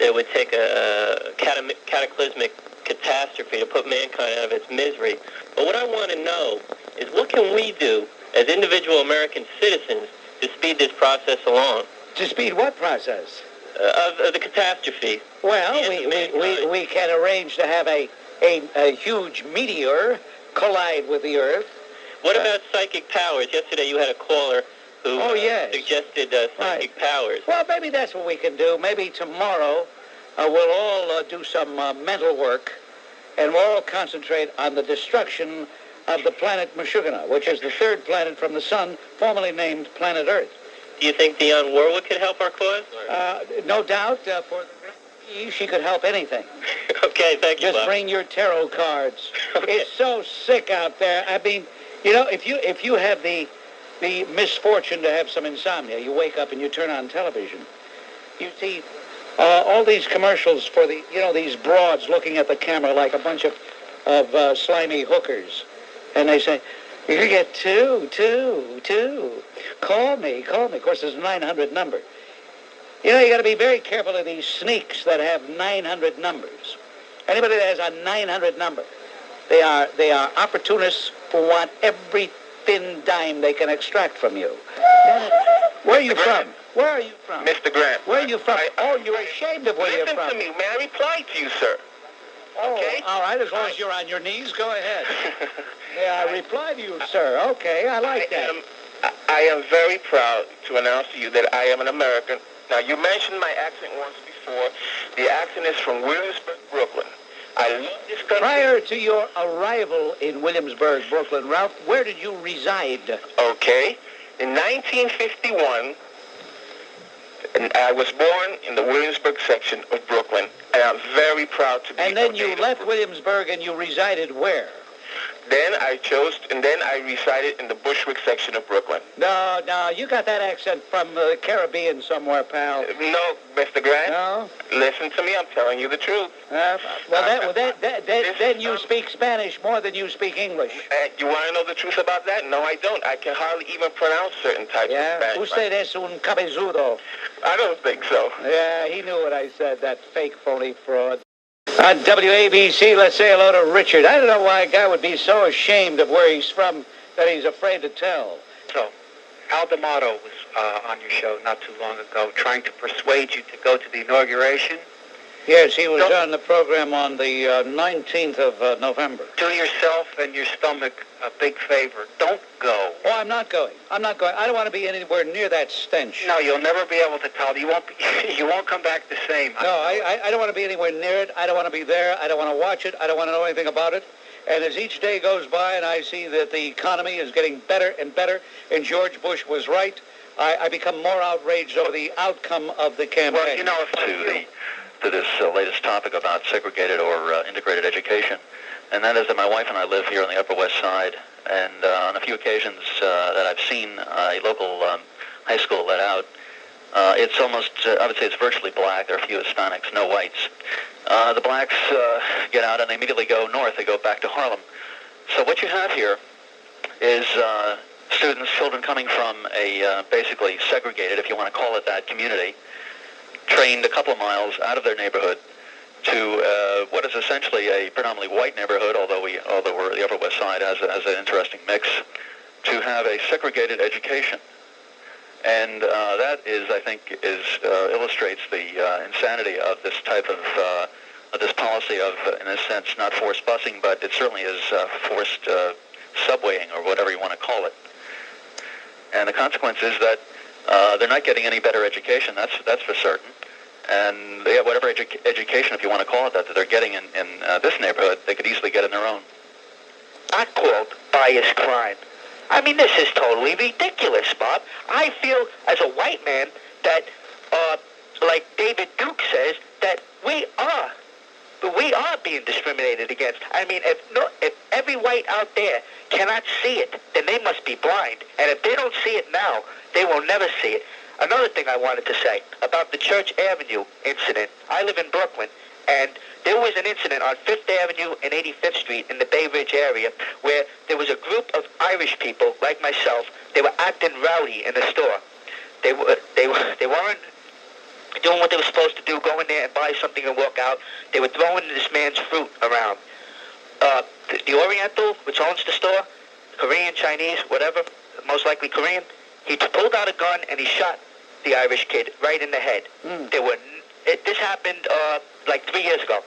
it would take a cataclysmic catastrophe to put mankind out of its misery. But what I want to know is what can we do as individual American citizens to speed this process along? To speed what process? Of the catastrophe. Well, we can arrange to have a huge meteor collide with the Earth. What about psychic powers? Yesterday you had a caller who suggested psychic powers. Well, maybe that's what we can do. Maybe tomorrow we'll all do some mental work, and we'll all concentrate on the destruction of the planet Meshuggah, which is the third planet from the sun, formerly named planet Earth. Do you think Dionne Warwick could help our cause? No doubt. For she could help anything. Okay, thank you, Just Bob. bring your tarot cards. Okay. It's so sick out there. I mean, you know, if you have the misfortune to have some insomnia, you wake up and you turn on television, you see all these commercials for these broads looking at the camera like a bunch of slimy hookers, and they say, "You can get two. Call me. Of course, there's a 900 number. You know, you got to be very careful of these sneaks that have 900 numbers. Anybody that has a 900 number, they are opportunists who want every thin dime they can extract from you. Where are you from? Where are you from? Mr. Grant. Where are you from? You're ashamed of where you're from. Listen to me. May I reply to you, sir? Okay? All right, as long as you're on your knees, go ahead. Yeah, I reply to you, sir. Okay, I like that. I am very proud to announce to you that I am an American. Now, you mentioned my accent once before. The accent is from Williamsburg, Brooklyn. I love this country. Prior to your arrival in Williamsburg, Brooklyn, Ralph, where did you reside? Okay. In 1951, I was born in the Williamsburg section of Brooklyn, and I'm very proud to be. And then you left Williamsburg and you resided where? Then I resided in the Bushwick section of Brooklyn. No, you got that accent from the Caribbean somewhere, pal. No, Mr. Grant. No? Listen to me, I'm telling you the truth. Then you speak Spanish more than you speak English. You want to know the truth about that? No, I don't. I can hardly even pronounce certain types of Spanish. Usted es un cabezudo. I don't think so. Yeah, he knew what I said, that fake, phony fraud. On WABC, let's say hello to Richard. I don't know why a guy would be so ashamed of where he's from that he's afraid to tell. So, Al D'Amato was on your show not too long ago trying to persuade you to go to the inauguration. Yes, he was on the program on the 19th of November. Do yourself and your stomach a big favor. Don't go. Oh, I'm not going. I don't want to be anywhere near that stench. No, you'll never be able to tell. You won't come back the same. No, I don't want to be anywhere near it. I don't want to be there. I don't want to watch it. I don't want to know anything about it. And as each day goes by and I see that the economy is getting better and better, and George Bush was right, I become more outraged over the outcome of the campaign. Well, you know, to this latest topic about segregated or integrated education, and that is that my wife and I live here on the Upper West Side, and on a few occasions that I've seen a local high school let out, it's almost, I would say it's virtually black. There are a few Hispanics, no whites. The blacks get out and they immediately go north. They go back to Harlem. So what you have here is children coming from a basically segregated, if you want to call it that, community, trained a couple of miles out of their neighborhood to what is essentially a predominantly white neighborhood, although we're the Upper West Side has an interesting mix, to have a segregated education. And that is, I think, illustrates the insanity of this type of this policy of, in a sense, not forced busing, but it certainly is forced subwaying or whatever you want to call it. And the consequence is that they're not getting any better education. That's for certain. And they have whatever education, if you want to call it that they're getting in this neighborhood, they could easily get in their own. I called bias crime. I mean, this is totally ridiculous, Bob. I feel, as a white man, that, like David Duke says, that we are being discriminated against. I mean, if every white out there cannot see it, then they must be blind. And if they don't see it now, they will never see it. Another thing I wanted to say about the Church Avenue incident. I live in Brooklyn, and there was an incident on 5th Avenue and 85th Street in the Bay Ridge area where there was a group of Irish people, like myself. They were acting rowdy in the store. They weren't doing what they were supposed to do, go in there and buy something and walk out. They were throwing this man's fruit around. The Oriental, which owns the store, Korean, Chinese, whatever, most likely Korean, he pulled out a gun and he shot the Irish kid right in the head. This happened like 3 years ago.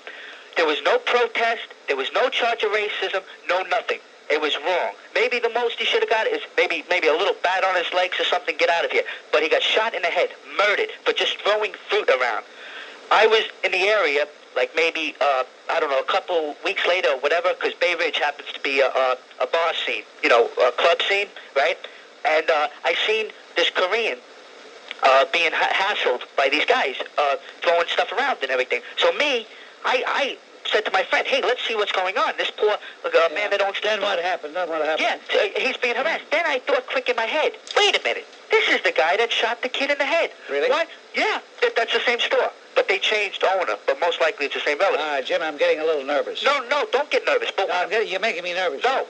There was no protest. There was no charge of racism. No nothing. It was wrong. Maybe the most he should have got is maybe a little bat on his legs or something, get out of here. But he got shot in the head, murdered, for just throwing fruit around. I was in the area, like maybe, I don't know, a couple weeks later or whatever, because Bay Ridge happens to be a bar scene, you know, a club scene, right? And I seen this Korean being hassled by these guys, throwing stuff around and everything. So I said to my friend, hey, let's see what's going on. This poor man that owns the store. Then what happened? Yeah, he's being harassed. Then I thought quick in my head, wait a minute. This is the guy that shot the kid in the head. Really? What? Yeah, that's the same store. But they changed owner, but most likely it's the same relative. Jim, I'm getting a little nervous. No, don't get nervous. But you're making me nervous. No,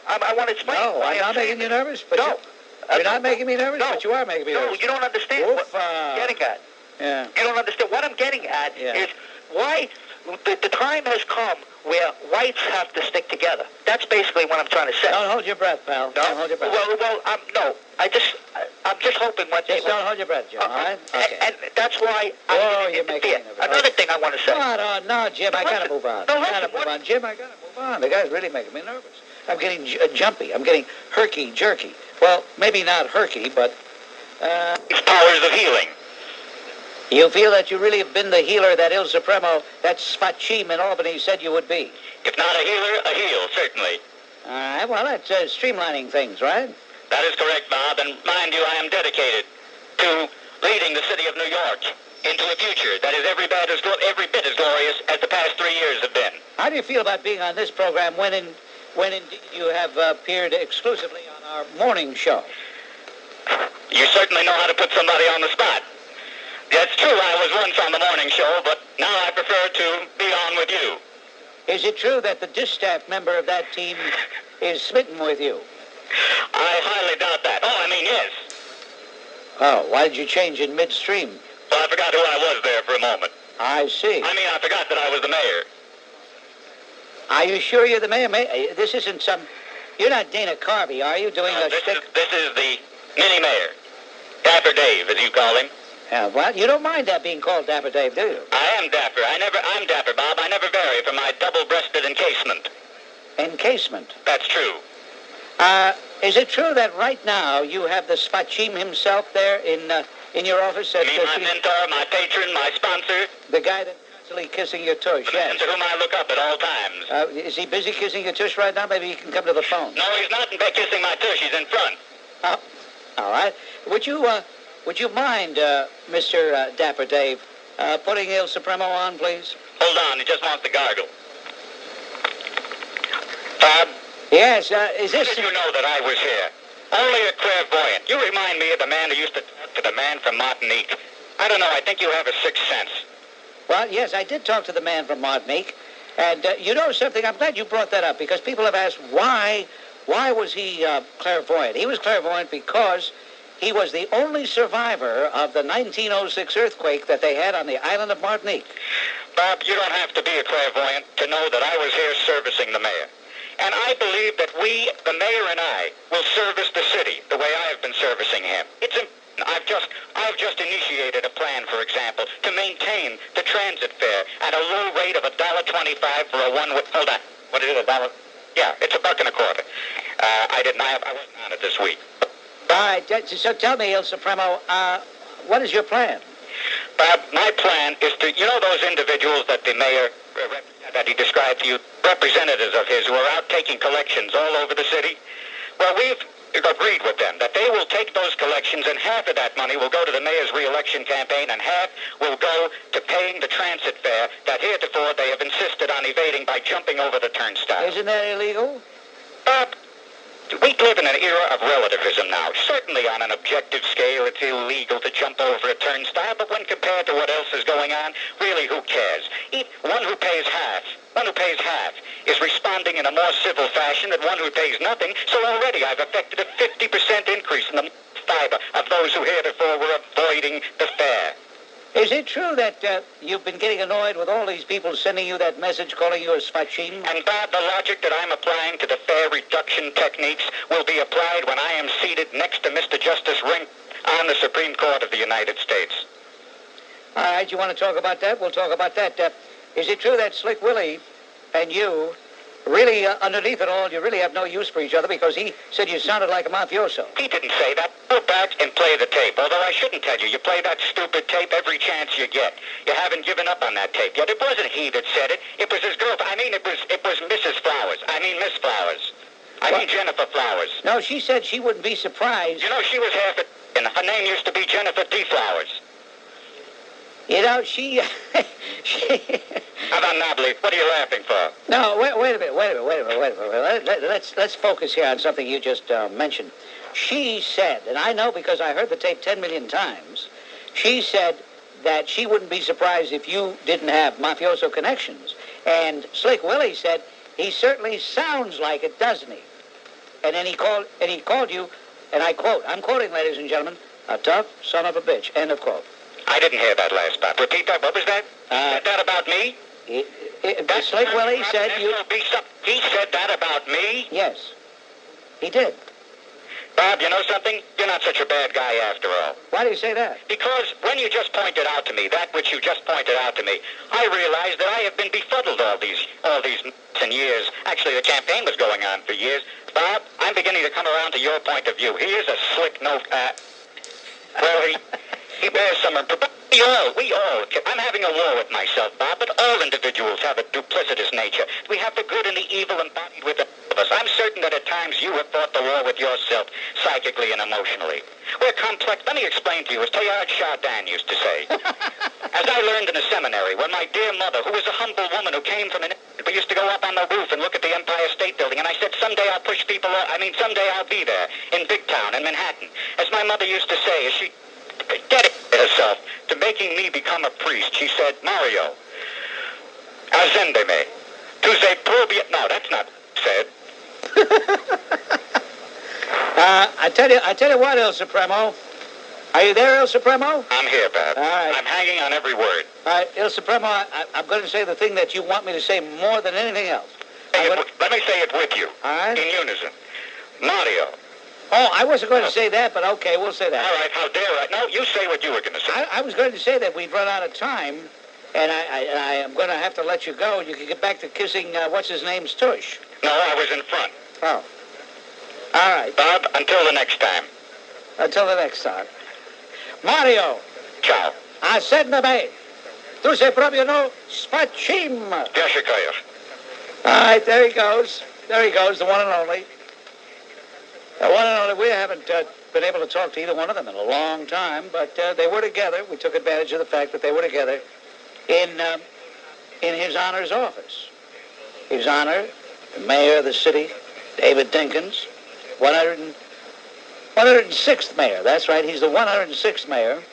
I want to explain. No, I'm not making you nervous. But no. You're not making me nervous, but you are making me nervous. No, you don't understand what I'm getting at. Yeah. You don't understand. What I'm getting at is why the time has come where whites have to stick together. That's basically what I'm trying to say. Don't hold your breath, pal. No? Don't hold your breath. Well, no. I'm just hoping one day. Just don't hold your breath, Jim, all right? Okay. And that's why you're making me nervous. Another thing I want to say. No, Jim, I got to move on. No, I got to move on. Jim, I got to move on. The guy's really making me nervous. I'm getting jumpy. I'm getting herky-jerky. Well, maybe not herky, but... It's powers of healing. You feel that you really have been the healer that Il Supremo, that Spachim in Albany said you would be? If not a healer, a heal, certainly. All right, well, that's streamlining things, right? That is correct, Bob, and mind you, I am dedicated to leading the city of New York into a future that is every bit as glorious as the past 3 years have been. How do you feel about being on this program when indeed you have appeared exclusively on our morning show? You certainly know how to put somebody on the spot. That's true, I was once on the morning show, but now I prefer to be on with you. Is it true that the distaff member of that team is smitten with you? I highly doubt that. Oh, I mean, yes. Oh, why did you change in midstream? Well, I forgot who I was there for a moment. I see. I mean, I forgot that I was the mayor. Are you sure you're the mayor? This isn't some... You're not Dana Carvey, are you, doing a shtick? This is the mini-mayor. Dapper Dave, as you call him. Yeah, well, you don't mind that being called Dapper Dave, do you? I am dapper. I'm dapper, Bob. I never vary from my double-breasted encasement. Encasement? That's true. Is it true that right now you have the Spachim himself there in your office? Me, my mentor, my patron, my sponsor. The guy that's constantly kissing your tush, yes. To whom I look up at all times. Is he busy kissing your tush right now? Maybe he can come to the phone. No, he's not kissing my tush. He's in front. Oh, all right. Would you mind, Mr. Dapper Dave, putting Il Supremo on, please? Hold on, he just wants to gargle. Bob? Yes, is this... How did you know that I was here? Only a clairvoyant. You remind me of the man who used to talk to the man from Martinique. I don't know, I think you have a sixth sense. Well, yes, I did talk to the man from Martinique. And you know something? I'm glad you brought that up, because people have asked why was he clairvoyant? He was clairvoyant because he was the only survivor of the 1906 earthquake that they had on the island of Martinique. Bob, you don't have to be a clairvoyant to know that I was here servicing the mayor. And I believe that we, the mayor and I, will service the city the way I have been servicing him. It's important. I've just initiated a plan, for example, to maintain the transit fare at a low rate of $1.25 for a one-way... Hold on. What is it, $1? Yeah, it's $1.25. I wasn't on it this week. All right, so tell me, Il Supremo, what is your plan? Bob, my plan is to, you know those individuals that the mayor, that he described to you, representatives of his who are out taking collections all over the city? Well, we've agreed with them that they will take those collections and half of that money will go to the mayor's re-election campaign and half will go to paying the transit fare that heretofore they have insisted on evading by jumping over the turnstile. Isn't that illegal? Bob, we live in an era of relativism now. Certainly on an objective scale, it's illegal to jump over a turnstile, but when compared to what else is going on, really, who cares? One who pays half is responding in a more civil fashion than one who pays nothing, so already I've effected a 50% increase in the fiber of those who heretofore were avoiding the fare. Is it true that you've been getting annoyed with all these people sending you that message calling you a Spachim? And Bob, the logic that I'm applying to the fare reduction techniques will be applied when I am seated next to Mr. Justice Ring on the Supreme Court of the United States. All right, you want to talk about that? We'll talk about that. Is it true that Slick Willie and you really, underneath it all, you really have no use for each other because he said you sounded like a mafioso. He didn't say that. Go back and play the tape. Although I shouldn't tell you. You play that stupid tape every chance you get. You haven't given up on that tape yet. It wasn't he that said it. It was his girlfriend. I mean, it was Mrs. Flowers. I mean, Miss Flowers. I mean Jennifer Flowers. No, she said she wouldn't be surprised. You know, she was half a... and her name used to be Jennifer D. Flowers. You know, she... Abominably. What are you laughing for? No, wait a minute. Let's focus here on something you just mentioned. She said, and I know because I heard the tape 10 million times, she said that she wouldn't be surprised if you didn't have mafioso connections. And Slick Willie said, he certainly sounds like it, doesn't he? And then he called you, and I quote, I'm quoting, ladies and gentlemen, a tough son of a bitch, end of quote. I didn't hear that last part. Repeat that. What was that? Said that about me? Slick Willie said you... He said that about me? Yes, he did. Bob, you know something? You're not such a bad guy after all. Why do you say that? Because when you just pointed out to me, that which you just pointed out to me, I realized that I have been befuddled all these months and years. Actually, the campaign was going on for years. Bob, I'm beginning to come around to your point of view. He is a slick note. Well, he bears some... We all, I'm having a war with myself, Bob, but all individuals have a duplicitous nature. We have the good and the evil embodied within us. I'm certain that at times you have fought the war with yourself, psychically and emotionally. We're complex. Let me explain to you, as Teilhard Chardin used to say. As I learned in a seminary, when my dear mother, who was a humble woman who came from we used to go up on the roof and look at the Empire State Building, and I said, someday I'll push people out. Someday I'll be there, in Big Town, in Manhattan. As my mother used to say, as she dedicated herself to making me become a priest, she said, Mario, ascendeme, tu sei probia... No, that's not said. I tell you what, El Supremo. Are you there, El Supremo? I'm here, Bob. All right. I'm hanging on every word. All right, El Supremo, I'm going to say the thing that you want me to say more than anything else. Let me say it with you. All right. In unison. Mario. Oh, I wasn't going to say that, but okay, we'll say that. All right, how dare I? No, you say what you were going to say. I was going to say that we've run out of time, and I am going to have to let you go. You can get back to kissing, what's-his-name's tush. No, I was in front. Oh. All right. Bob, until the next time. Until the next time. Mario. Ciao. Ascendeme. Tu sei proprio no spacim. Dziękuję. All right, there he goes. There he goes, the one and only. The one and only. We haven't been able to talk to either one of them in a long time, but they were together. We took advantage of the fact that they were together in His Honor's office. His Honor, the mayor of the city, David Dinkins, 106th mayor. That's right, he's the 106th mayor.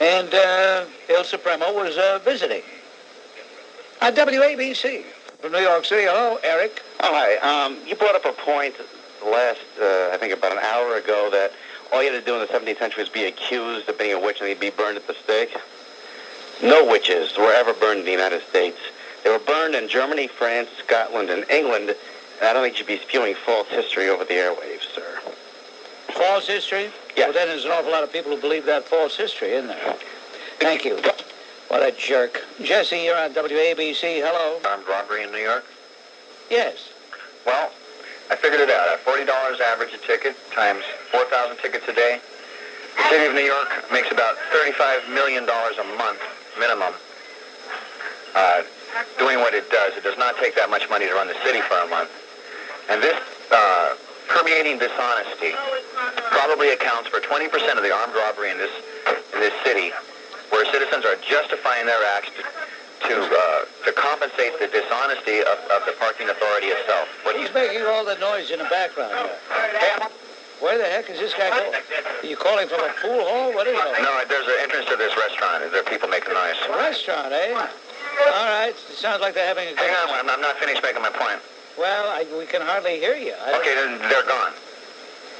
And El Supremo was visiting on WABC from New York City. Hello, Eric. Oh, hi. You brought up a point last, I think about an hour ago, that all you had to do in the 17th century was be accused of being a witch and they'd be burned at the stake. No witches were ever burned in the United States. They were burned in Germany, France, Scotland, and England. And I don't think you should be spewing false history over the airwaves, sir. False history? Yes. Well, then there's an awful lot of people who believe that false history, isn't there? Thank you. What a jerk. Jesse, you're on WABC. Hello. Armed robbery in New York? Yes. Well, I figured it out. At $40 average a ticket times 4,000 tickets a day, the city of New York makes about $35 million a month minimum. Doing what it does not take that much money to run the city for a month. And this permeating dishonesty probably accounts for 20% of the armed robbery in this city, where citizens are justifying their acts to compensate the dishonesty of the parking authority itself. Who's making all the noise in the background there? Where the heck is this guy going? Are you calling from a pool hall? What is it? No, there's an entrance to this restaurant. There are people making noise. A restaurant, eh? All right. It sounds like they're having a good time. Hang on, I'm not finished making my point. Well, we can hardly hear you. Okay, then they're gone.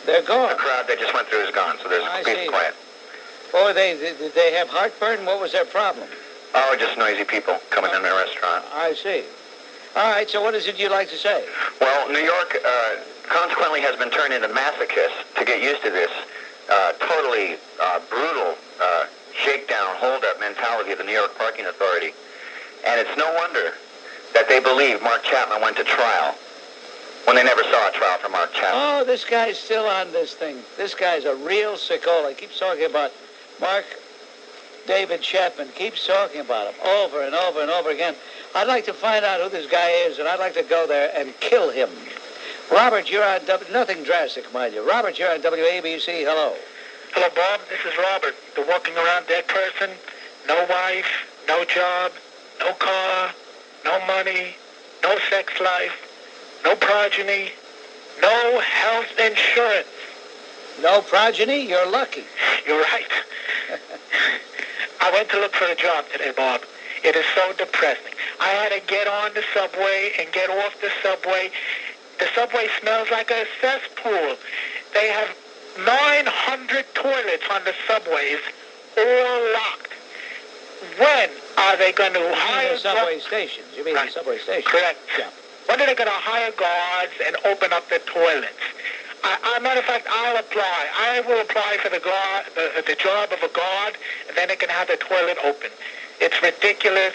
They're gone? The crowd that just went through is gone, so there's peace and quiet. Oh, did they have heartburn? What was their problem? Oh, just noisy people coming in the restaurant. I see. All right, so what is it you'd like to say? Well, New York consequently has been turned into masochists to get used to this totally brutal shakedown, hold-up mentality of the New York Parking Authority. And it's no wonder that they believe Mark Chapman went to trial when they never saw a trial for Mark Chapman. Oh, this guy's still on this thing. This guy's a real sicko. He keeps talking about Mark David Chapman. Keeps talking about him over and over and over again. I'd like to find out who this guy is, and I'd like to go there and kill him. Robert, you're on nothing drastic, mind you. Robert, you're on WABC. Hello. Hello, Bob. This is Robert, the walking around dead person. No wife, no job, no car, no money, no sex life, no progeny, no health insurance. No progeny? You're lucky. You're right. I went to look for a job today, Bob. It is so depressing. I had to get on the subway and get off the subway. The subway smells like a cesspool. They have 900 toilets on the subways, all locked. When are they going to hire... the subway stations. You mean the subway stations? Correct. Yeah. When are they going to hire guards and open up the toilets? Matter of fact, I'll apply. I will apply for the job of a guard, and then they can have the toilet open. It's ridiculous.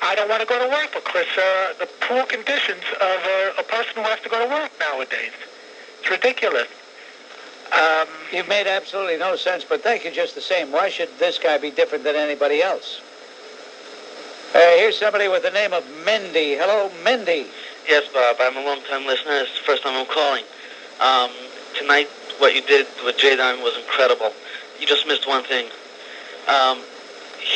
I don't want to go to work because the poor conditions of a person who has to go to work nowadays. It's ridiculous. You've made absolutely no sense, but thank you just the same. Why should this guy be different than anybody else? Here's somebody with the name of Mendy. Hello, Mendy. Yes, Bob. I'm a long-time listener. It's the first time I'm calling. Tonight, what you did with J. Diamond was incredible. You just missed one thing.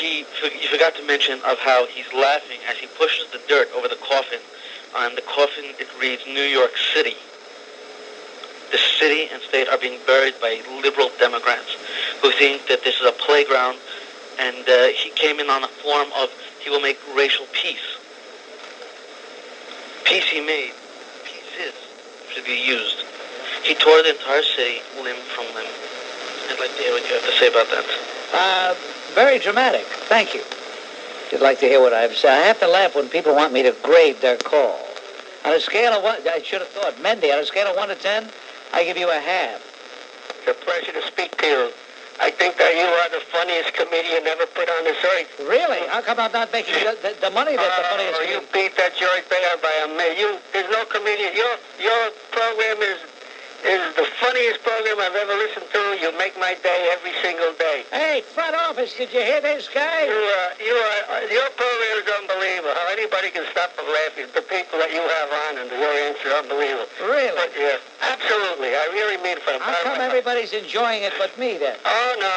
You forgot to mention of how he's laughing as he pushes the dirt over the coffin. On the coffin, it reads New York City. The city and state are being buried by liberal Democrats who think that this is a playground, and he came in on a form of he will make racial peace. Peace he made. Pieces should be used. He tore the entire city limb from limb. I'd like to hear what you have to say about that. Very dramatic. Thank you. You'd like to hear what I have to say. I have to laugh when people want me to grade their call. On a scale of 1, I should have thought, Mendy, on a scale of 1 to 10, I give you a half. It's a pleasure to speak to you. I think that you are the funniest comedian ever put on this earth. Really? How come I'm not making the money that the funniest comedian? You beat that joint there by a million. There's no comedian. Your program is the funniest program I've ever listened to. You make my day every single day. Hey, front office, did you hear this guy? Your program is unbelievable. How anybody can stop from laughing. The people that you have on and your answer are unbelievable. Really? But, yeah, absolutely. I really mean from How come everybody's enjoying it but me, then? Oh, no.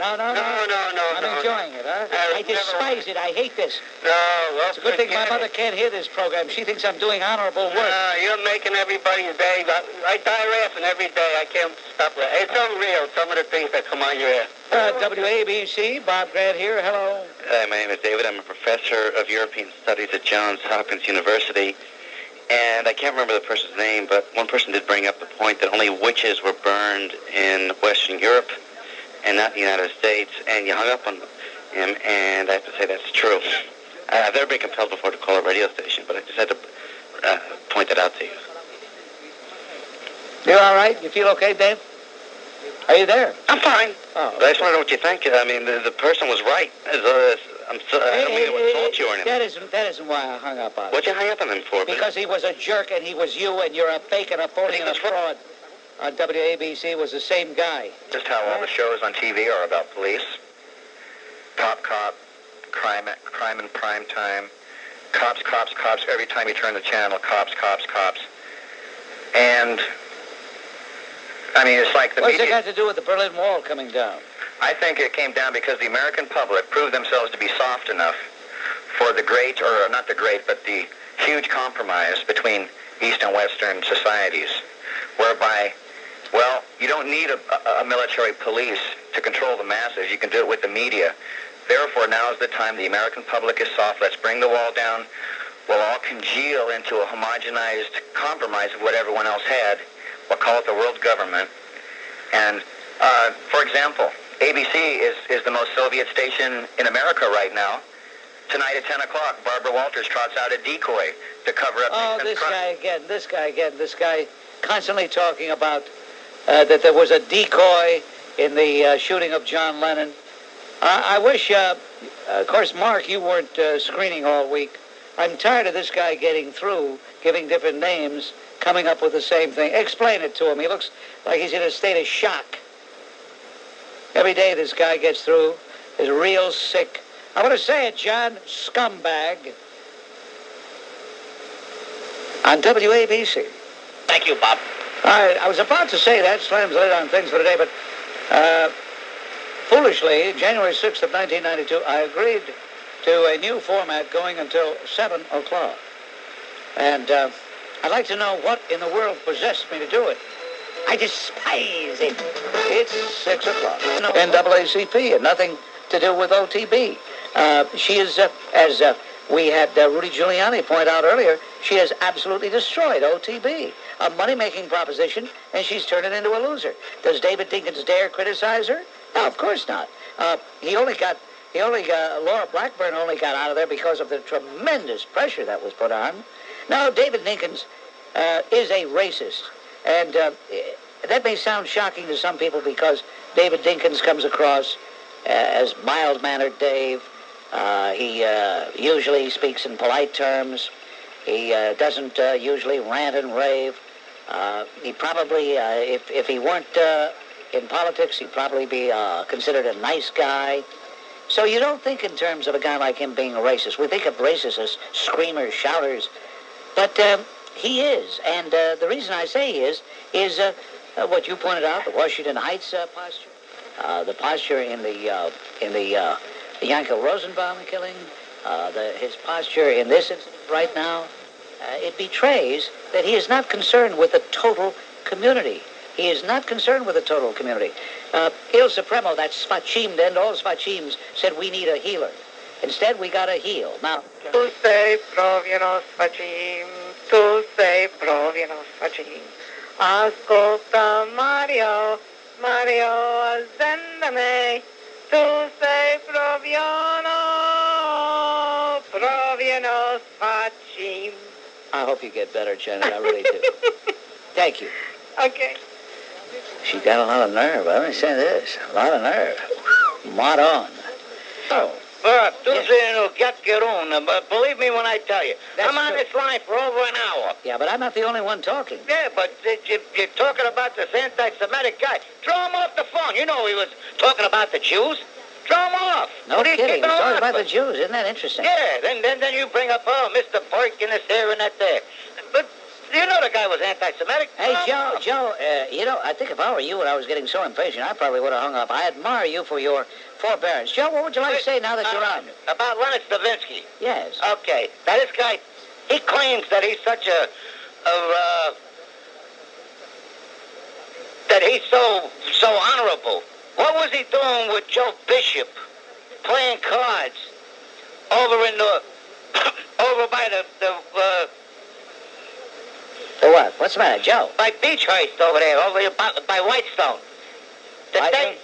I'm enjoying it, huh? I despise it. I hate this. No, well, it's a good thing my mother can't hear this program. She thinks I'm doing honorable work. You're making everybody's day. I die laughing every day. I can't stop laughing. It's unreal, some of the things that come on your air. WABC, Bob Grant here. Hello. My name is David. I'm a professor of European Studies at Johns Hopkins University. And I can't remember the person's name, but one person did bring up the point that only witches were burned in Western Europe and not the United States. And you hung up on him, and I have to say that's true. I've never been compelled before to call a radio station, but I just had to point that out to you. You all right? You feel okay, Dave? Are you there? I'm fine. Oh, but I just want to know what you think. I mean, the person was right. I don't mean to insult you or anything. That isn't why I hung up on him. What'd you hang up on him for? Because he was a jerk and he was you and you're a fake and a phony and a fraud. On WABC was the same guy. Just how all the shows on TV are about police. Cop, crime in prime time. Cops. Every time you turn the channel, cops. And, I mean, it's like the media... What's it got to do with the Berlin Wall coming down? I think it came down because the American public proved themselves to be soft enough for the great, or not the great, but the huge compromise between East and Western societies, whereby, well, you don't need a military police to control the masses. You can do it with the media. Therefore, now is the time. The American public is soft. Let's bring the wall down. We'll all congeal into a homogenized compromise of what everyone else had. We'll call it the world government. And, for example, ABC is the most Soviet station in America right now. Tonight at 10 o'clock, Barbara Walters trots out a decoy to cover up... Oh, this guy constantly talking about that there was a decoy in the shooting of John Lennon. I wish, of course, Mark, you weren't screening all week. I'm tired of this guy getting through, giving different names, coming up with the same thing. Explain it to him. He looks like he's in a state of shock. Every day this guy gets through is real sick. I'm going to say it, John. Scumbag. On WABC. Thank you, Bob. I was about to say that, slams lid on things for today, but foolishly, January 6th of 1992, I agreed to a new format going until 7 o'clock. And I'd like to know what in the world possessed me to do it. I despise it. It's 6 o'clock. NAACP and nothing to do with OTB. She is, as we had Rudy Giuliani point out earlier, she has absolutely destroyed OTB, a money-making proposition, and she's turned it into a loser. Does David Dinkins dare criticize her? No, of course not. Laura Blackburn only got out of there because of the tremendous pressure that was put on. Now, David Dinkins is a racist, and that may sound shocking to some people because David Dinkins comes across as mild-mannered Dave. He usually speaks in polite terms. He doesn't usually rant and rave. He probably, if he weren't in politics, he'd probably be considered a nice guy. So you don't think in terms of a guy like him being a racist. We think of racists as screamers, shouters. But he is. And the reason I say he is what you pointed out, the Washington Heights posture, the posture in the Yankel Rosenbaum killing, his posture in this incident right now. It betrays that he is not concerned with the total community. He is not concerned with the total community. Il Supremo, that Spachim, and all Spachims said we need a healer. Instead, we got a heal. Now, Tu sei proprio uno Spachim, tu sei proprio uno Spachim. Ascolta Mario, azzendami, tu sei proprio uno Spachim. I hope you get better, Janet. I really do. Thank you. Okay. She got a lot of nerve. Let me say this. A lot of nerve. Mod on. Oh. But believe me when I tell you. I'm on this line for over an hour. Yeah, but I'm not the only one talking. Yeah, but you're talking about this anti-Semitic guy. Throw him off the phone. You know he was talking about the Jews. Throw him off. No kidding. He was talking about the Jews. Isn't that interesting? Yeah, then you bring up, Mr. Burke and this here and that there. But you know the guy was anti-Semitic. Hey, Joe, I think if I were you and I was getting so impatient, I probably would have hung up. I admire you for your forbearance. Joe, what would you like to say now that you're on? About Leonard Stavinsky. Yes. Okay. Now, this guy, he claims that he's such that he's so honorable. What was he doing with Joe Bishop playing cards over by the what? What's the matter, Joe? By Beechhurst over there, by Whitestone. The day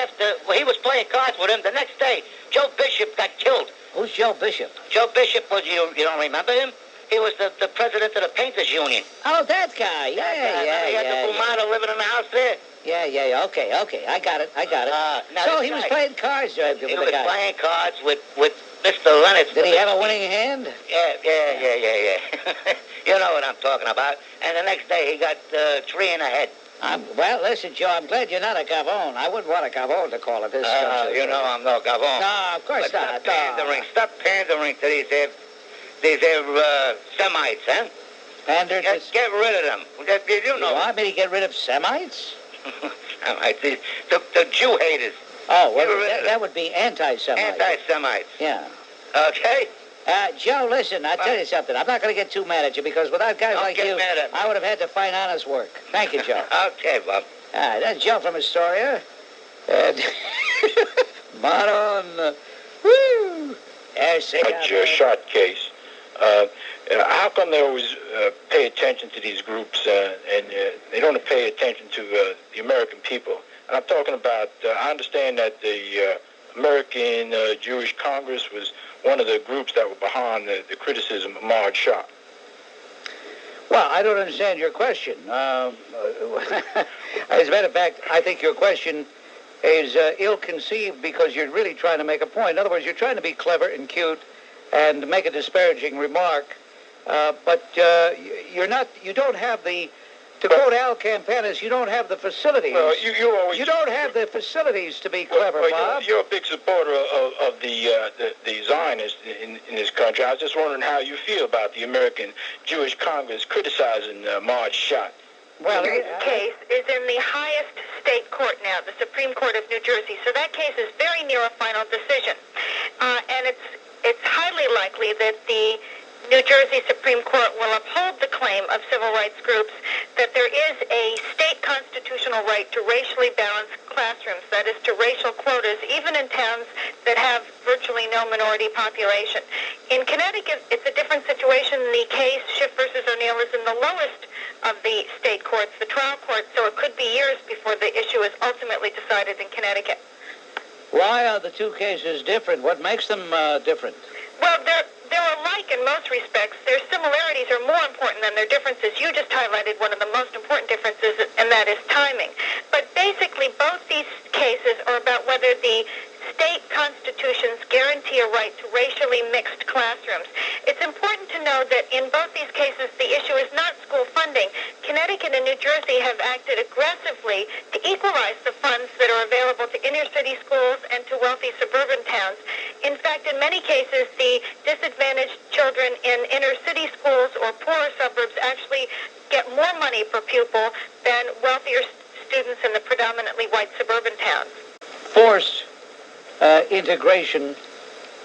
after he was playing cards with him, the next day, Joe Bishop got killed. Who's Joe Bishop? Joe Bishop was, you don't remember him? He was the president of the Painters Union. Oh, that guy. Yeah. He had the Fumado living in the house there. Yeah. Okay. I got it. So he was playing cards with the guy. He was playing cards with Mr. Leonard. Did he have a winning hand? Yeah. You know what I'm talking about. And the next day he got 3 in the head. Well, listen, Joe, I'm glad you're not a Gavone. I wouldn't want a Gavone to call it this. You know I'm no Gavone. No, of course not. Stop pandering to these Semites, huh? Pander? Get rid of them. You know. You want me to get rid of Semites? Semites, the Jew haters. Oh, well, that would be anti-Semites. Anti-Semites. Yeah. Okay. Joe, listen, I'll tell you something. I'm not going to get too mad at you because without guys like you, I would have had to find honest work. Thank you, Joe. Okay, Bob. That's Joe from Astoria. And Maron. Woo! A short case. How come they always pay attention to these groups and they don't pay attention to the American people? And I'm talking about, I understand that the American Jewish Congress was one of the groups that were behind the criticism of Marge Shah. Well, I don't understand your question. As a matter of fact, I think your question is ill-conceived because you're really trying to make a point. In other words, you're trying to be clever and cute and make a disparaging remark, but you don't have the, to quote Al Campanis, you don't have the facilities. Well, you don't have the facilities to be clever, Bob. You're a big supporter of the Zionists in this country. I was just wondering how you feel about the American Jewish Congress criticizing Marge Schott. Well, this case is in the highest state court now, the Supreme Court of New Jersey. So that case is very near a final decision. And it's highly likely that the New Jersey Supreme Court will uphold the claim of civil rights groups that there is a state constitutional right to racially balanced classrooms, that is, to racial quotas, even in towns that have virtually no minority population. In Connecticut, it's a different situation. The case, Schiff versus O'Neill, is in the lowest of the state courts, the trial court, so it could be years before the issue is ultimately decided in Connecticut. Why are the two cases different? What makes them different? Well, they're alike in most respects. Their similarities are more important than their differences. You just highlighted one of the most important differences, and that is timing. But basically, both these cases are about whether the state constitutions guarantee a right to racially mixed classrooms. It's important to know that in both these cases, the issue is not school funding. Connecticut and New Jersey have acted aggressively to equalize the funds that are available to inner-city schools and to wealthy suburban towns. In fact, in many cases, the disadvantaged children in inner-city schools or poorer suburbs actually get more money per pupil than wealthier students in the predominantly white suburban towns. Forced integration,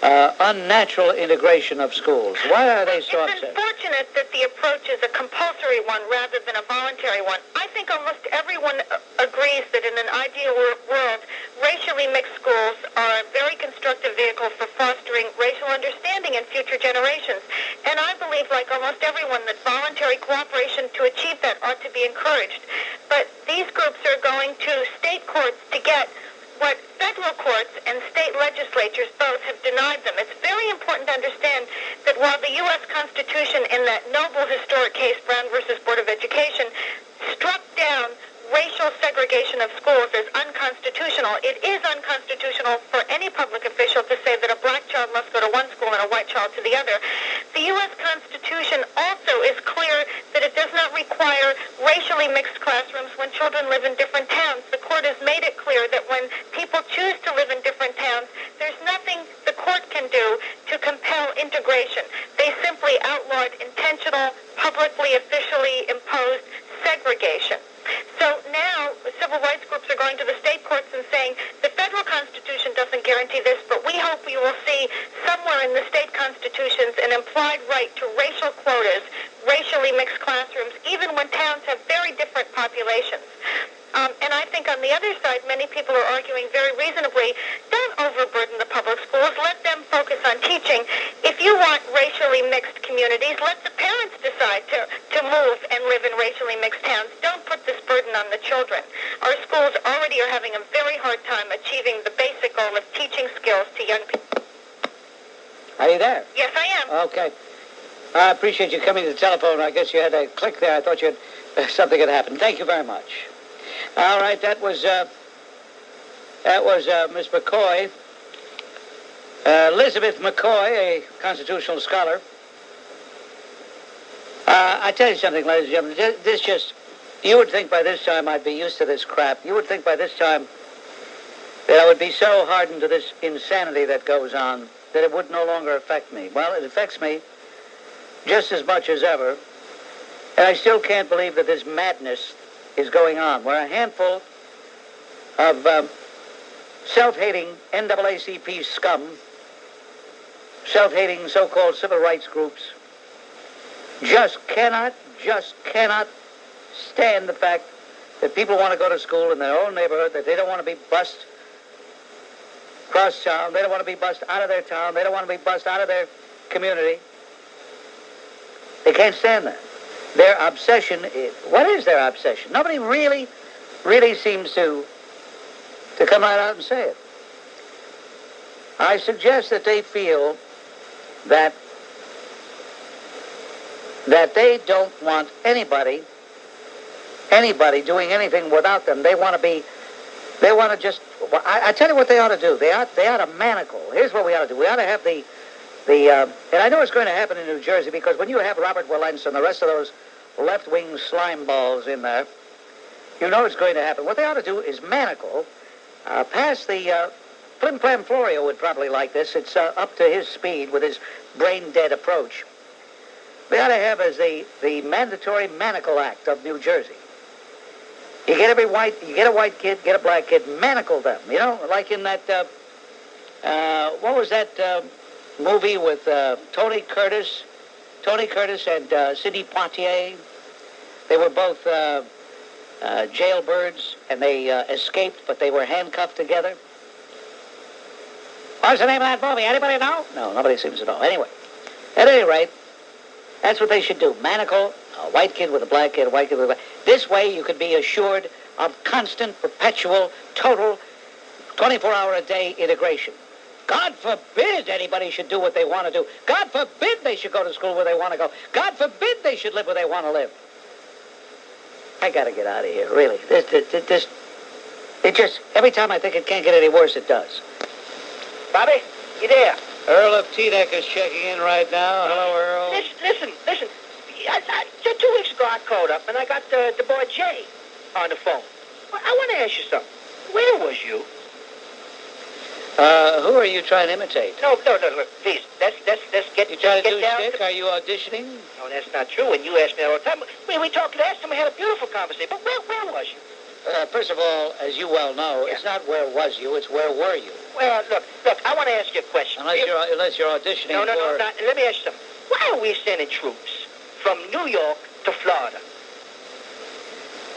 unnatural integration of schools. Why are they so upset? It's unfortunate that the approach is a compulsory one rather than a voluntary one. I think almost everyone agrees that in an ideal world, racially mixed schools are a very constructive vehicle for fostering racial understanding in future generations. And I believe, like almost everyone, that voluntary cooperation to achieve that ought to be encouraged. But these groups are going to state courts to get what federal courts and state legislatures both have denied them. It's very important to understand that while the U.S. Constitution in that noble historic case, Brown versus Board of Education, struck down racial segregation of schools as unconstitutional, it is unconstitutional for any public official to say that a black child must go to one school and a white child to the other. The U.S. Constitution also is clear that it does not require racially mixed classrooms when children live in different towns. The court has made it clear that when people choose to live in different towns, there's nothing the court can do to compel integration. They simply outlawed intentional, publicly, officially imposed segregation. So now civil rights groups are going to the state courts and saying the federal constitution doesn't guarantee this, but we hope we will see somewhere in the state constitutions an implied right to racial quotas, racially mixed classrooms, even when towns have very different populations. And I think on the other side, many people are arguing very reasonably, don't overburden the public schools. Let them focus on teaching. If you want racially mixed communities, let the parents decide to move and live in racially mixed towns. Don't put this burden on the children. Our schools already are having a very hard time achieving the basic goal of teaching skills to young people. Are you there? Yes, I am. Okay. I appreciate you coming to the telephone. I guess you had a click there. I thought something had happened. Thank you very much. All right, that was Miss McCoy, Elizabeth McCoy, a constitutional scholar. I tell you something, ladies and gentlemen. You would think by this time I'd be used to this crap. You would think by this time that I would be so hardened to this insanity that goes on that it would no longer affect me. Well, it affects me just as much as ever, and I still can't believe that this madness is going on, where a handful of self-hating NAACP scum, self-hating so-called civil rights groups, just cannot stand the fact that people want to go to school in their own neighborhood, that they don't want to be bussed across town, they don't want to be bussed out of their town, they don't want to be bussed out of their community. They can't stand that. Their obsession what is their obsession? Nobody really seems to come right out and say it. I suggest that they feel that they don't want anybody doing anything without them. They want to just, I tell you what they ought to do. They ought to manacle. Here's what we ought to do. We ought to have the And I know it's going to happen in New Jersey because when you have Robert Walensky and the rest of those left-wing slime balls in there, you know it's going to happen. What they ought to do is manacle past the Flim Flam Florio would probably like this. It's up to his speed with his brain-dead approach. They ought to have as the mandatory manacle act of New Jersey. You get you get a white kid, get a black kid, manacle them. You know, like in that, what was that movie with Tony Curtis and Sidney Poitier? They were both jailbirds, and they escaped, but they were handcuffed together. What's the name of that movie? Anybody know? No, nobody seems to know. Anyway, at any rate, that's what they should do. Manacle a white kid with a black kid, a white kid with a black. This way you could be assured of constant, perpetual, total, 24-hour-a-day integration. God forbid anybody should do what they want to do. God forbid they should go to school where they want to go. God forbid they should live where they want to live. I got to get out of here, really. It just, every time I think it can't get any worse, it does. Bobby, you there? Earl of Teaneck is checking in right now. Hello, Earl. Listen. 2 weeks ago I called up and I got the boy Jay on the phone. Well, I want to ask you something. Where was you? Who are you trying to imitate? No, look, please. Let's get. You trying to do down shtick? Are you auditioning? No, that's not true. And you asked me that all the time. We talked last time. We had a beautiful conversation. But where was you? First of all, as you well know, it's not where was you, it's where were you. Well, look, I want to ask you a question. Unless you're auditioning No, let me ask you something. Why are we sending troops from New York to Florida?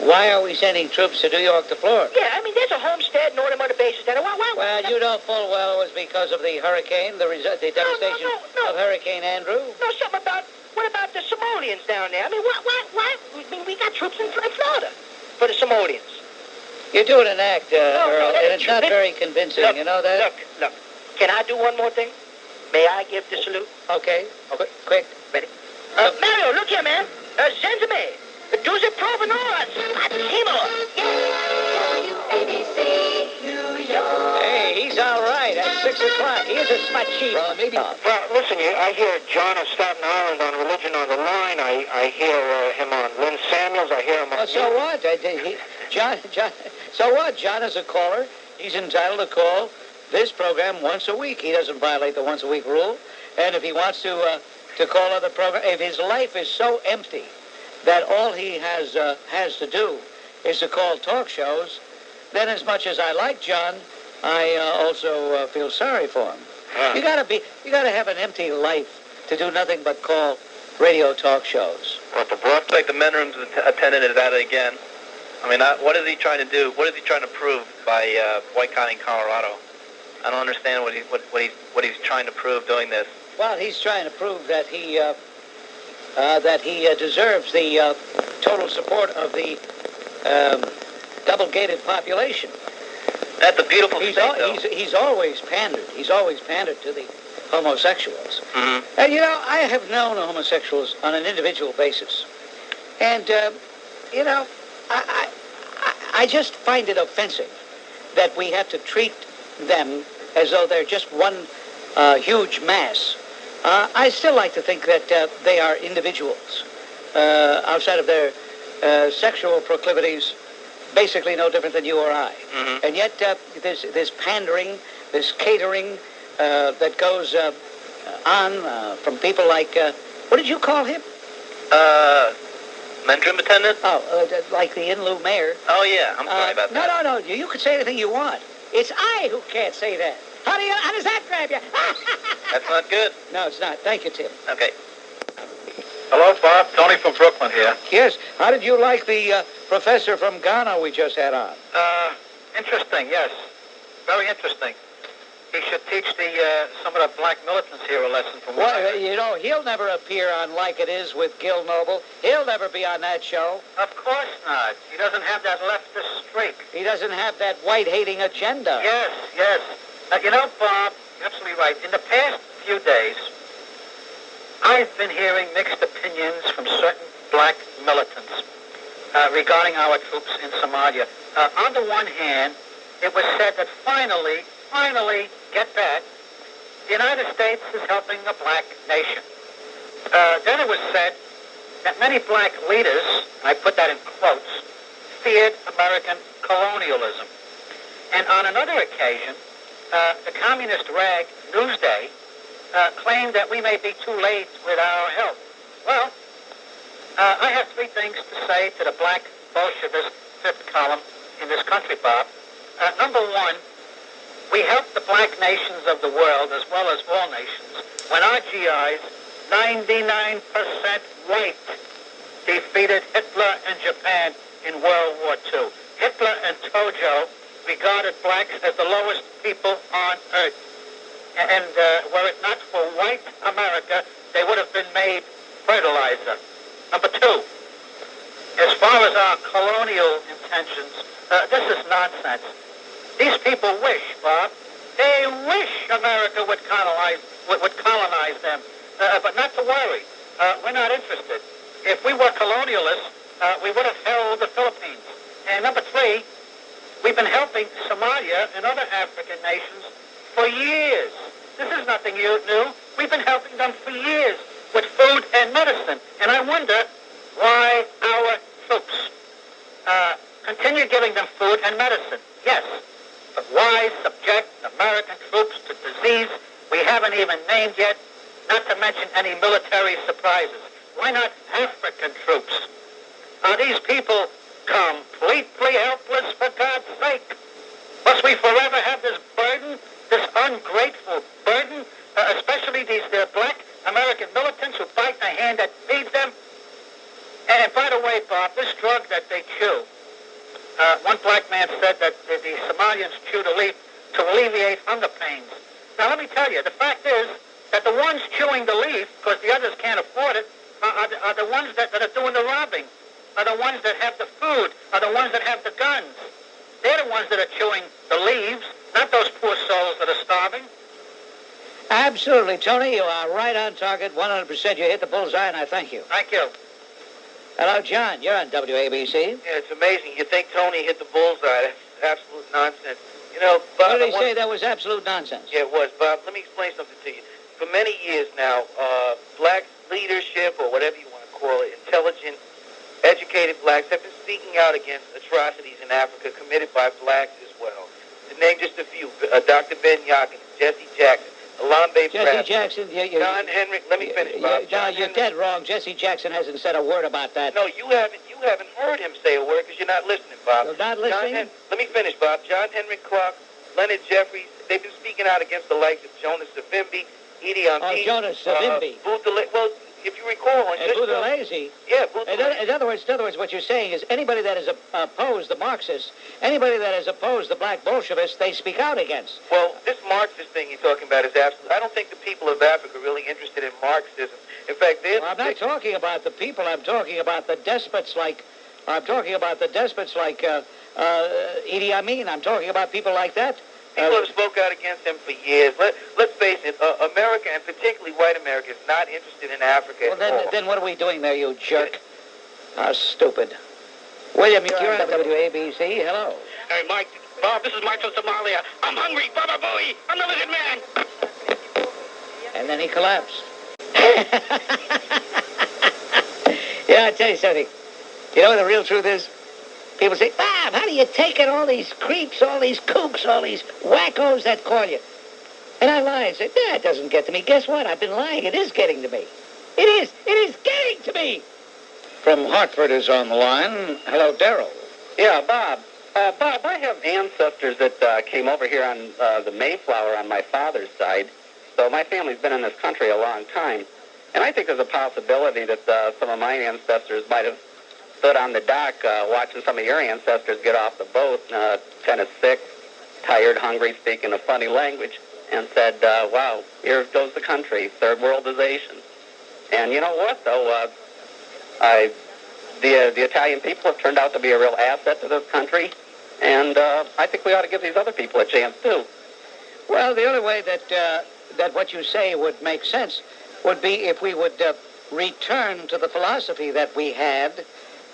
Why are we sending troops to New York to Florida? Yeah, I mean, there's a homestead and all them other bases down there. Well, you know full well it was because of the hurricane, the devastation of Hurricane Andrew. No, what about the Somalians down there? I mean, why? I mean, we got troops in Florida for the Somalians. You're doing an act, Earl, and it's not very convincing, you know that? Look. Can I do one more thing? May I give the salute? Okay. Quick. Ready? Mario, look here, man. Zenzame. Duze Provenance. ABC, New York. Hey, he's all right at 6 o'clock. He is a smart chief. Well, maybe not. Well, listen, I hear John of Staten Island on Religion on the Line. I hear him on Lynn Samuels. I hear him on... So what? John, so what? John is a caller. He's entitled to call this program once a week. He doesn't violate the once-a-week rule. And if he wants to call other program, if his life is so empty that all he has to do is to call talk shows, then as much as I like John, I also feel sorry for him. You gotta have an empty life to do nothing but call radio talk shows. What, looks like the men's room's attendant is at it again. I mean, what is he trying to do? What is he trying to prove by boycotting Colorado? I don't understand what he's trying to prove doing this. Well, he's trying to prove that he deserves the total support of the double-gated population. That's a beautiful thing, though. He's always pandered. He's always pandered to the homosexuals. Mm-hmm. And, I have known homosexuals on an individual basis. And, I just find it offensive that we have to treat them as though they're just one huge mass. I still like to think that they are individuals outside of their sexual proclivities, basically no different than you or I. Mm-hmm. And yet this pandering, this catering that goes on from people like, what did you call him? Men's room attendant? Oh, like the in-lieu mayor. Oh, yeah. I'm sorry about that. No. You can say anything you want. It's I who can't say that. How does that grab you? That's not good. No, it's not. Thank you, Tim. Okay. Hello, Bob. Tony from Brooklyn here. Yes. How did you like the professor from Ghana we just had on? Interesting, yes. Very interesting. He should teach some of the black militants here a lesson from Well, he'll never appear on Like It Is with Gil Noble. He'll never be on that show. Of course not. He doesn't have that leftist streak. He doesn't have that white-hating agenda. Yes. Now, Bob, you're absolutely right. In the past few days, I've been hearing mixed opinions from certain black militants regarding our troops in Somalia. On the one hand, it was said that finally, get that, the United States is helping a black nation. Then it was said that many black leaders, I put that in quotes, feared American colonialism. And on another occasion, the communist rag Newsday claimed that we may be too late with our help. Well, I have three things to say to the black Bolshevist fifth column in this country, Bob. Number one, we helped the black nations of the world, as well as all nations, when our GIs, 99% white, defeated Hitler and Japan in World War II. Hitler and Tojo regarded blacks as the lowest people on earth. And were it not for white America, they would have been made fertilizer. Number two, as far as our colonial intentions, this is nonsense. These people wish, Bob, they wish America would colonize them. But not to worry. We're not interested. If we were colonialists, we would have held the Philippines. And number three, we've been helping Somalia and other African nations for years. This is nothing new. We've been helping them for years with food and medicine. And I wonder why our troops continue giving them food and medicine. Yes, but why subject American troops to disease we haven't even named yet, not to mention any military surprises? Why not African troops? Are these people completely helpless, for God's sake? Must we forever have this burden, this ungrateful burden, especially these black American militants who bite the hand that feeds them? And by the way, Bob, this drug that they chew, one black man said that the Somalians chew the leaf to alleviate hunger pains. Now, let me tell you, the fact is that the ones chewing the leaf, because the others can't afford it, are the ones that are doing the robbing, are the ones that have the food, are the ones that have the guns. They're the ones that are chewing the leaves, not those poor souls that are starving. Absolutely, Tony. You are right on target, 100%. You hit the bullseye, and I thank you. Thank you. Hello, John. You're on WABC. Yeah, it's amazing. You think Tony hit the bullseye. That's absolute nonsense. You know, Bob... What did he say? That was absolute nonsense. Yeah, it was. Bob, let me explain something to you. For many years now, black leadership, or whatever you want to call it, intelligent, educated blacks have been speaking out against atrocities in Africa committed by blacks as well. To name just a few, Dr. Ben Yakin, Jesse Jackson, Alambe Jesse Jackson, John Henry. Let me finish, Bob. John, you're dead wrong. Jesse Jackson hasn't said a word about that. No, you haven't heard him say a word because you're not listening, Bob. You're not listening? Let me finish, Bob. John Henry Clark, Leonard Jeffries, they've been speaking out against the likes of Jonas Savimbi, Idi Amin. Oh, Jonas Savimbi. Well, if you recall, Buthelezi. Yeah, Buthelezi. In other words, what you're saying is anybody that has opposed the Marxists, anybody that has opposed the black Bolshevists, they speak out against. Well, this Marxist thing you're talking about is absolute. I don't think the people of Africa are really interested in Marxism. In fact, I'm not talking about the people. I'm talking about the despots like. Idi Amin. I'm talking about people like that. People have spoke out against him for years. Let's face it, America, and particularly white America, is not interested in Africa at all. Then what are we doing there, you jerk? How stupid. William, you're on WABC. Hello. Hey, Mike. Bob, this is Mike from Somalia. I'm hungry. Baba Booey. I'm the lizard man. And then he collapsed. Yeah, I'll tell you something. You know what the real truth is? People say, Bob, how do you take it, all these creeps, all these kooks, all these wackos that call you? And I lie and say, it doesn't get to me. Guess what? I've been lying. It is getting to me. It is getting to me. From Hartford is on the line. Hello, Darrell. Yeah, Bob. Bob, I have ancestors that came over here on the Mayflower on my father's side. So my family's been in this country a long time. And I think there's a possibility that some of my ancestors might have stood on the dock watching some of your ancestors get off the boat, kind of sick, tired, hungry, speaking a funny language, and said, wow, here goes the country, third worldization. And you know what, though? The Italian people have turned out to be a real asset to this country, and I think we ought to give these other people a chance, too. Well, the only way that what you say would make sense would be if we would return to the philosophy that we had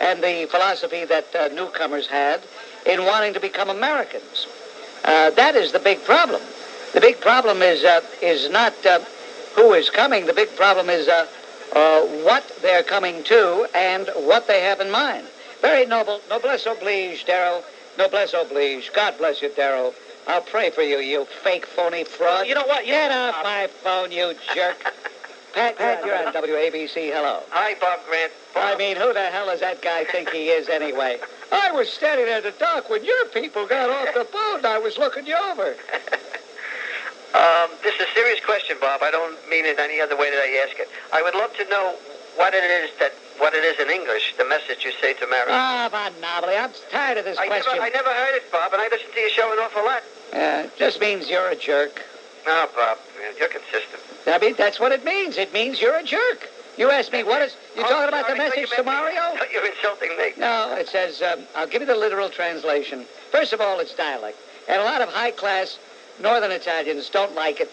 and the philosophy that newcomers had in wanting to become Americans. That is the big problem. The big problem is not who is coming. The big problem is what they're coming to and what they have in mind. Very noble. Noblesse oblige, Darrow. Noblesse oblige. God bless you, Darrow. I'll pray for you, you fake, phony fraud. You know what? Get off my phone, you jerk. Pat, you're on WABC. Hello. Hi, Bob Grant. I mean, who the hell does that guy think he is anyway? I was standing there at the dock when your people got off the boat and I was looking you over. This is a serious question, Bob. I don't mean it any other way that I ask it. I would love to know what it is in English, the message you say to Mary. Ah, Monopoly, I'm tired of this question. I never heard it, Bob, and I listen to your show an awful lot. Just means you're a jerk. No, Bob, man, you're consistent. I mean, that's what it means. It means you're a jerk. You asked me, what is... You talking about the message to Mario? You're insulting me. No, it says, I'll give you the literal translation. First of all, it's dialect. And a lot of high-class northern Italians don't like it.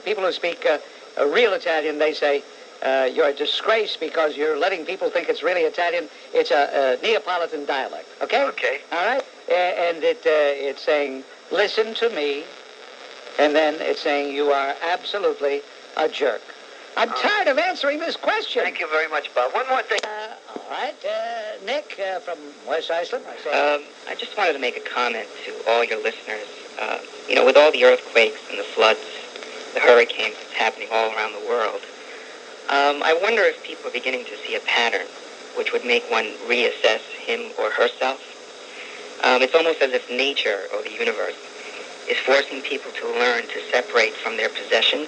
People who speak a real Italian, they say, you're a disgrace because you're letting people think it's really Italian. It's a Neapolitan dialect, okay? Okay. All right? And it's saying, listen to me. And then it's saying, you are absolutely a jerk. I'm tired of answering this question. Thank you very much, Bob. One more thing. All right, Nick from West Iceland. I just wanted to make a comment to all your listeners. With all the earthquakes and the floods, the hurricanes that's happening all around the world, I wonder if people are beginning to see a pattern which would make one reassess him or herself. It's almost as if nature or the universe is forcing people to learn to separate from their possessions,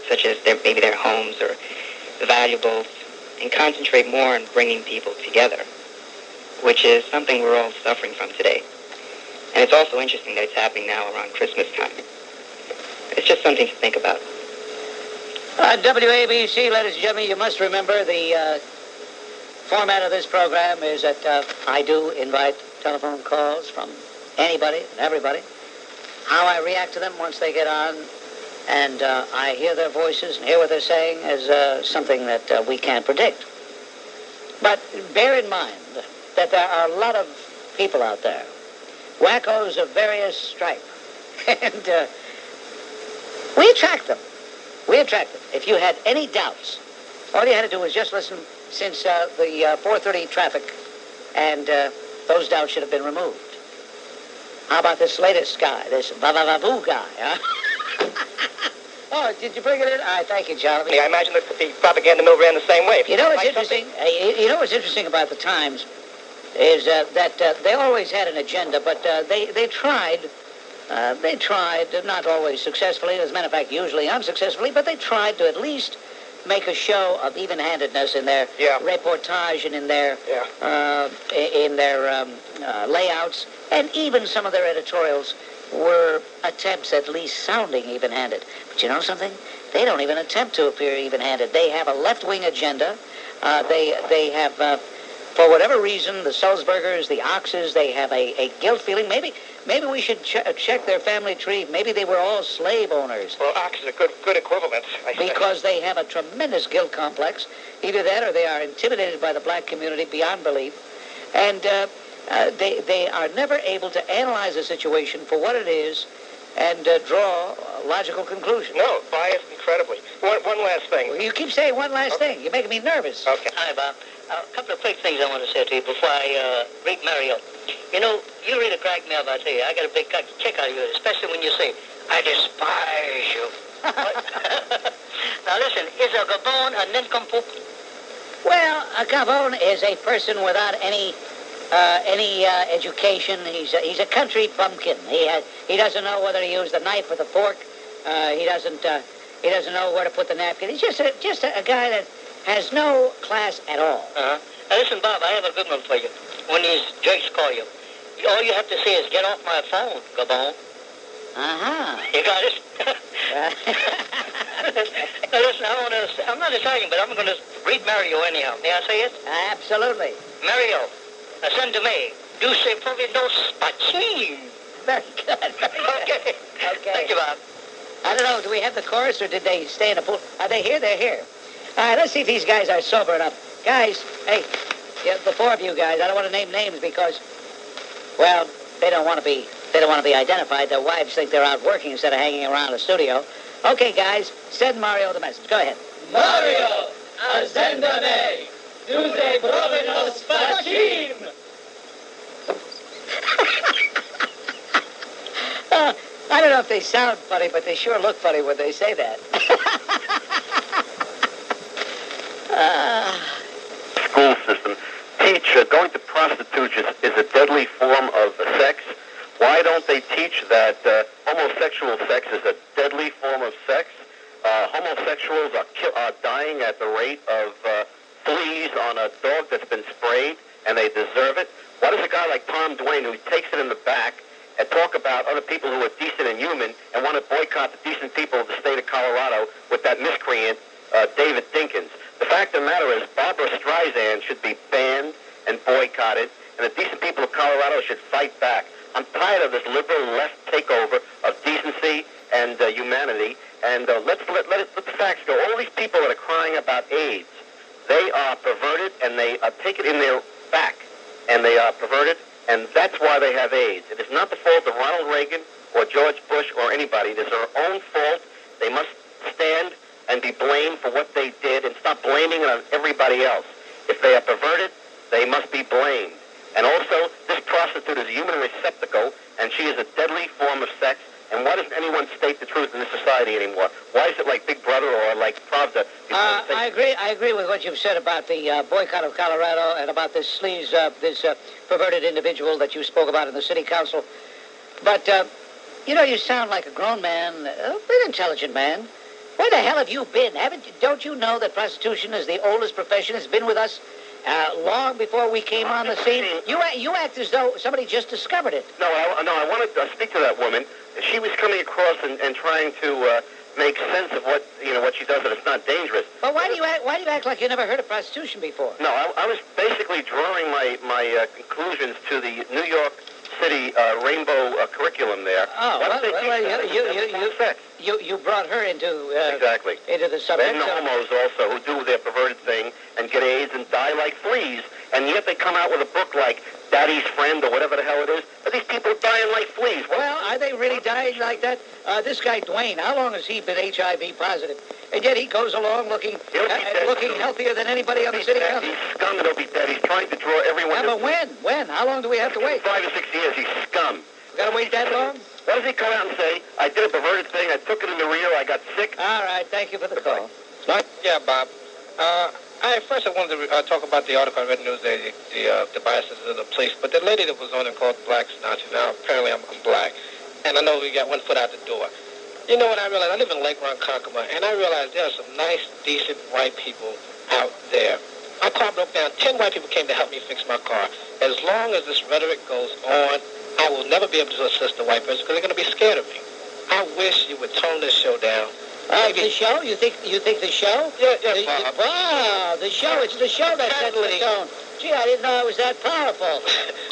such as maybe their homes or the valuables, and concentrate more on bringing people together, which is something we're all suffering from today. And it's also interesting that it's happening now around Christmas time. It's just something to think about. WABC, ladies and gentlemen, you must remember the format of this program is that I do invite telephone calls from anybody and everybody. How I react to them once they get on, and I hear their voices and hear what they're saying is something that we can't predict. But bear in mind that there are a lot of people out there, wackos of various stripe, and we attract them. We attract them. If you had any doubts, all you had to do was just listen since the 4:30 traffic, and those doubts should have been removed. How about this latest guy, this Vavavavoo guy, huh? Oh, did you bring it in? All right, thank you, Jonathan. I imagine that the propaganda mill ran the same way. You know what's interesting? You know what's interesting about the Times is that they always had an agenda, but they tried, not always successfully, as a matter of fact, usually unsuccessfully, but they tried to at least make a show of even-handedness in their reportage and in their layouts, and even some of their editorials were attempts at least sounding even-handed. But you know something? They don't even attempt to appear even-handed. They have a left-wing agenda. They have, for whatever reason, the Sulzbergers, the Oxes, they have a guilt feeling. Maybe we should check their family tree. Maybe they were all slave owners. Well, Ox is a good equivalent, I think. Because they have a tremendous guilt complex. Either that or they are intimidated by the black community beyond belief. And they are never able to analyze a situation for what it is and draw logical conclusions. No, biased incredibly. One last thing. Well, you keep saying one last thing. You're making me nervous. Okay. Hi, Bob. A couple of quick things I want to say to you before I read Mario. You know, you really crack me up, I tell you. I got a big kick out of you, especially when you say, I despise you. Now listen, is a Gabon a nincompoop? Well, a Gabon is a person without any education. He's a country bumpkin. He doesn't know whether to use the knife or the fork. He doesn't know where to put the napkin. He's just a guy that has no class at all. Now listen, Bob, I have a good one for you. When these jerks call you, all you have to say is, get off my phone, Gabon. You got it? Now listen, I'm not Italian, but I'm going to read Mario anyhow. May I say it? Absolutely. Mario, listen to me. Do se provido spacin. Very good. Okay. Thank you, Bob. I don't know, do we have the chorus or did they stay in the pool? Are they here? They're here. All right, let's see if these guys are sober enough. Guys, hey, the four of you guys, I don't want to name names because, well, they don't want to be They don't want to be identified. Their wives think they're out working instead of hanging around the studio. Okay, guys, send Mario the message. Go ahead. Mario, ascendame, dude provenos facim. I don't know if they sound funny, but they sure look funny when they say that. School system teach going to prostitution is a deadly form of sex. Why don't they teach that homosexual sex is a deadly form of sex? Homosexuals are dying at the rate of fleas on a dog that's been sprayed, and they deserve it. Why does a guy like Tom Dwayne, who takes it in the back, and talk about other people who are decent and human and want to boycott the decent people of the state of Colorado with that miscreant, David Dinkins? The fact of the matter is Barbara Streisand should be banned and boycotted, and the decent people of Colorado should fight back. I'm tired of this liberal left takeover of decency and humanity, and let the facts go. All these people that are crying about AIDS, they are perverted, and they take it in their back, and they are perverted, and that's why they have AIDS. It is not the fault of Ronald Reagan or George Bush or anybody. It is their own fault. They must stand and be blamed for what they did and stop blaming it on everybody else. If they are perverted, they must be blamed. And also, this prostitute is a human receptacle, and she is a deadly form of sex. And why doesn't anyone state the truth in this society anymore? Why is it like Big Brother or like Pravda? I agree with what you've said about the boycott of Colorado and about this sleaze, this perverted individual that you spoke about in the city council. But, you sound like a grown man, an intelligent man. Where the hell have you been? Don't you know that prostitution is the oldest profession? It's been with us long before we came on the scene. You act as though somebody just discovered it. No, I wanted to speak to that woman. She was coming across and trying to make sense of what she does, and it's not dangerous. But why do you act like you never heard of prostitution before? No, I was basically drawing my conclusions to the New York City rainbow curriculum there. Oh, you brought her into exactly into the subject. And the homos also who do their perverted thing and get AIDS and die like fleas, and yet they come out with a book like Daddy's Friend or whatever the hell it is. But these people are dying like fleas. Well, are they really dying like that? This guy Dwayne, how long has he been HIV positive? And yet he goes along looking healthier than anybody on the city council. He's scum and he'll be dead. He's trying to draw everyone. Yeah, but when? How long do we have to wait? 5 or 6 years. He's scum. We got to wait that long? Why does he come out and say, I did a perverted thing, I took it in the rear, I got sick? All right, thank you for the call. Yeah, Bob. First I wanted to talk about the article I read in the news, the biases of the police. But the lady that was on it called Black Nazi. Now, apparently I'm black. And I know we got one foot out the door. You know what I realized? I live in Lake Ronkonkoma, and I realized there are some nice, decent white people out there. My car broke down. 10 white people came to help me fix my car. As long as this rhetoric goes on, I will never be able to assist the white person because they're going to be scared of me. I wish you would tone this show down. The show? You think the show? Yeah, Bob. Wow, the show. It's the show that sets the tone. Gee, I didn't know it was that powerful.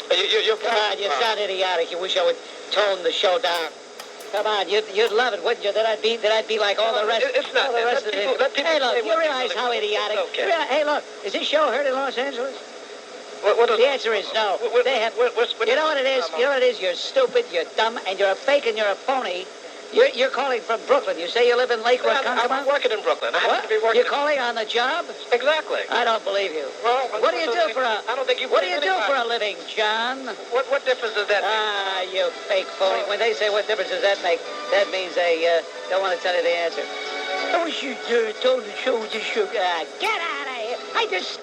God, you sound idiotic. You wish I would tone the show down. Come on, you'd love it, wouldn't you? That I'd be like all the rest. It's not. All the rest of it. Hey, look, you realize how idiotic. Okay. Hey, look, is this show heard in Los Angeles? The answer is no. They have. You know what it is? You know what it is? You're stupid. You're dumb, and you're a fake, and you're a phony. You're calling from Brooklyn. You say you live in Lake Ronkonkoma? I'm working in Brooklyn. I have to be working. You're calling on the job? Exactly. I don't believe you. Well, what do you do for a? I don't think you. What do you do for a living, John? What difference does that make? Ah, you fake phony. When they say what difference does that make, that means they don't want to tell you the answer. I wish you told the show with the sugar. Get out of here! I just.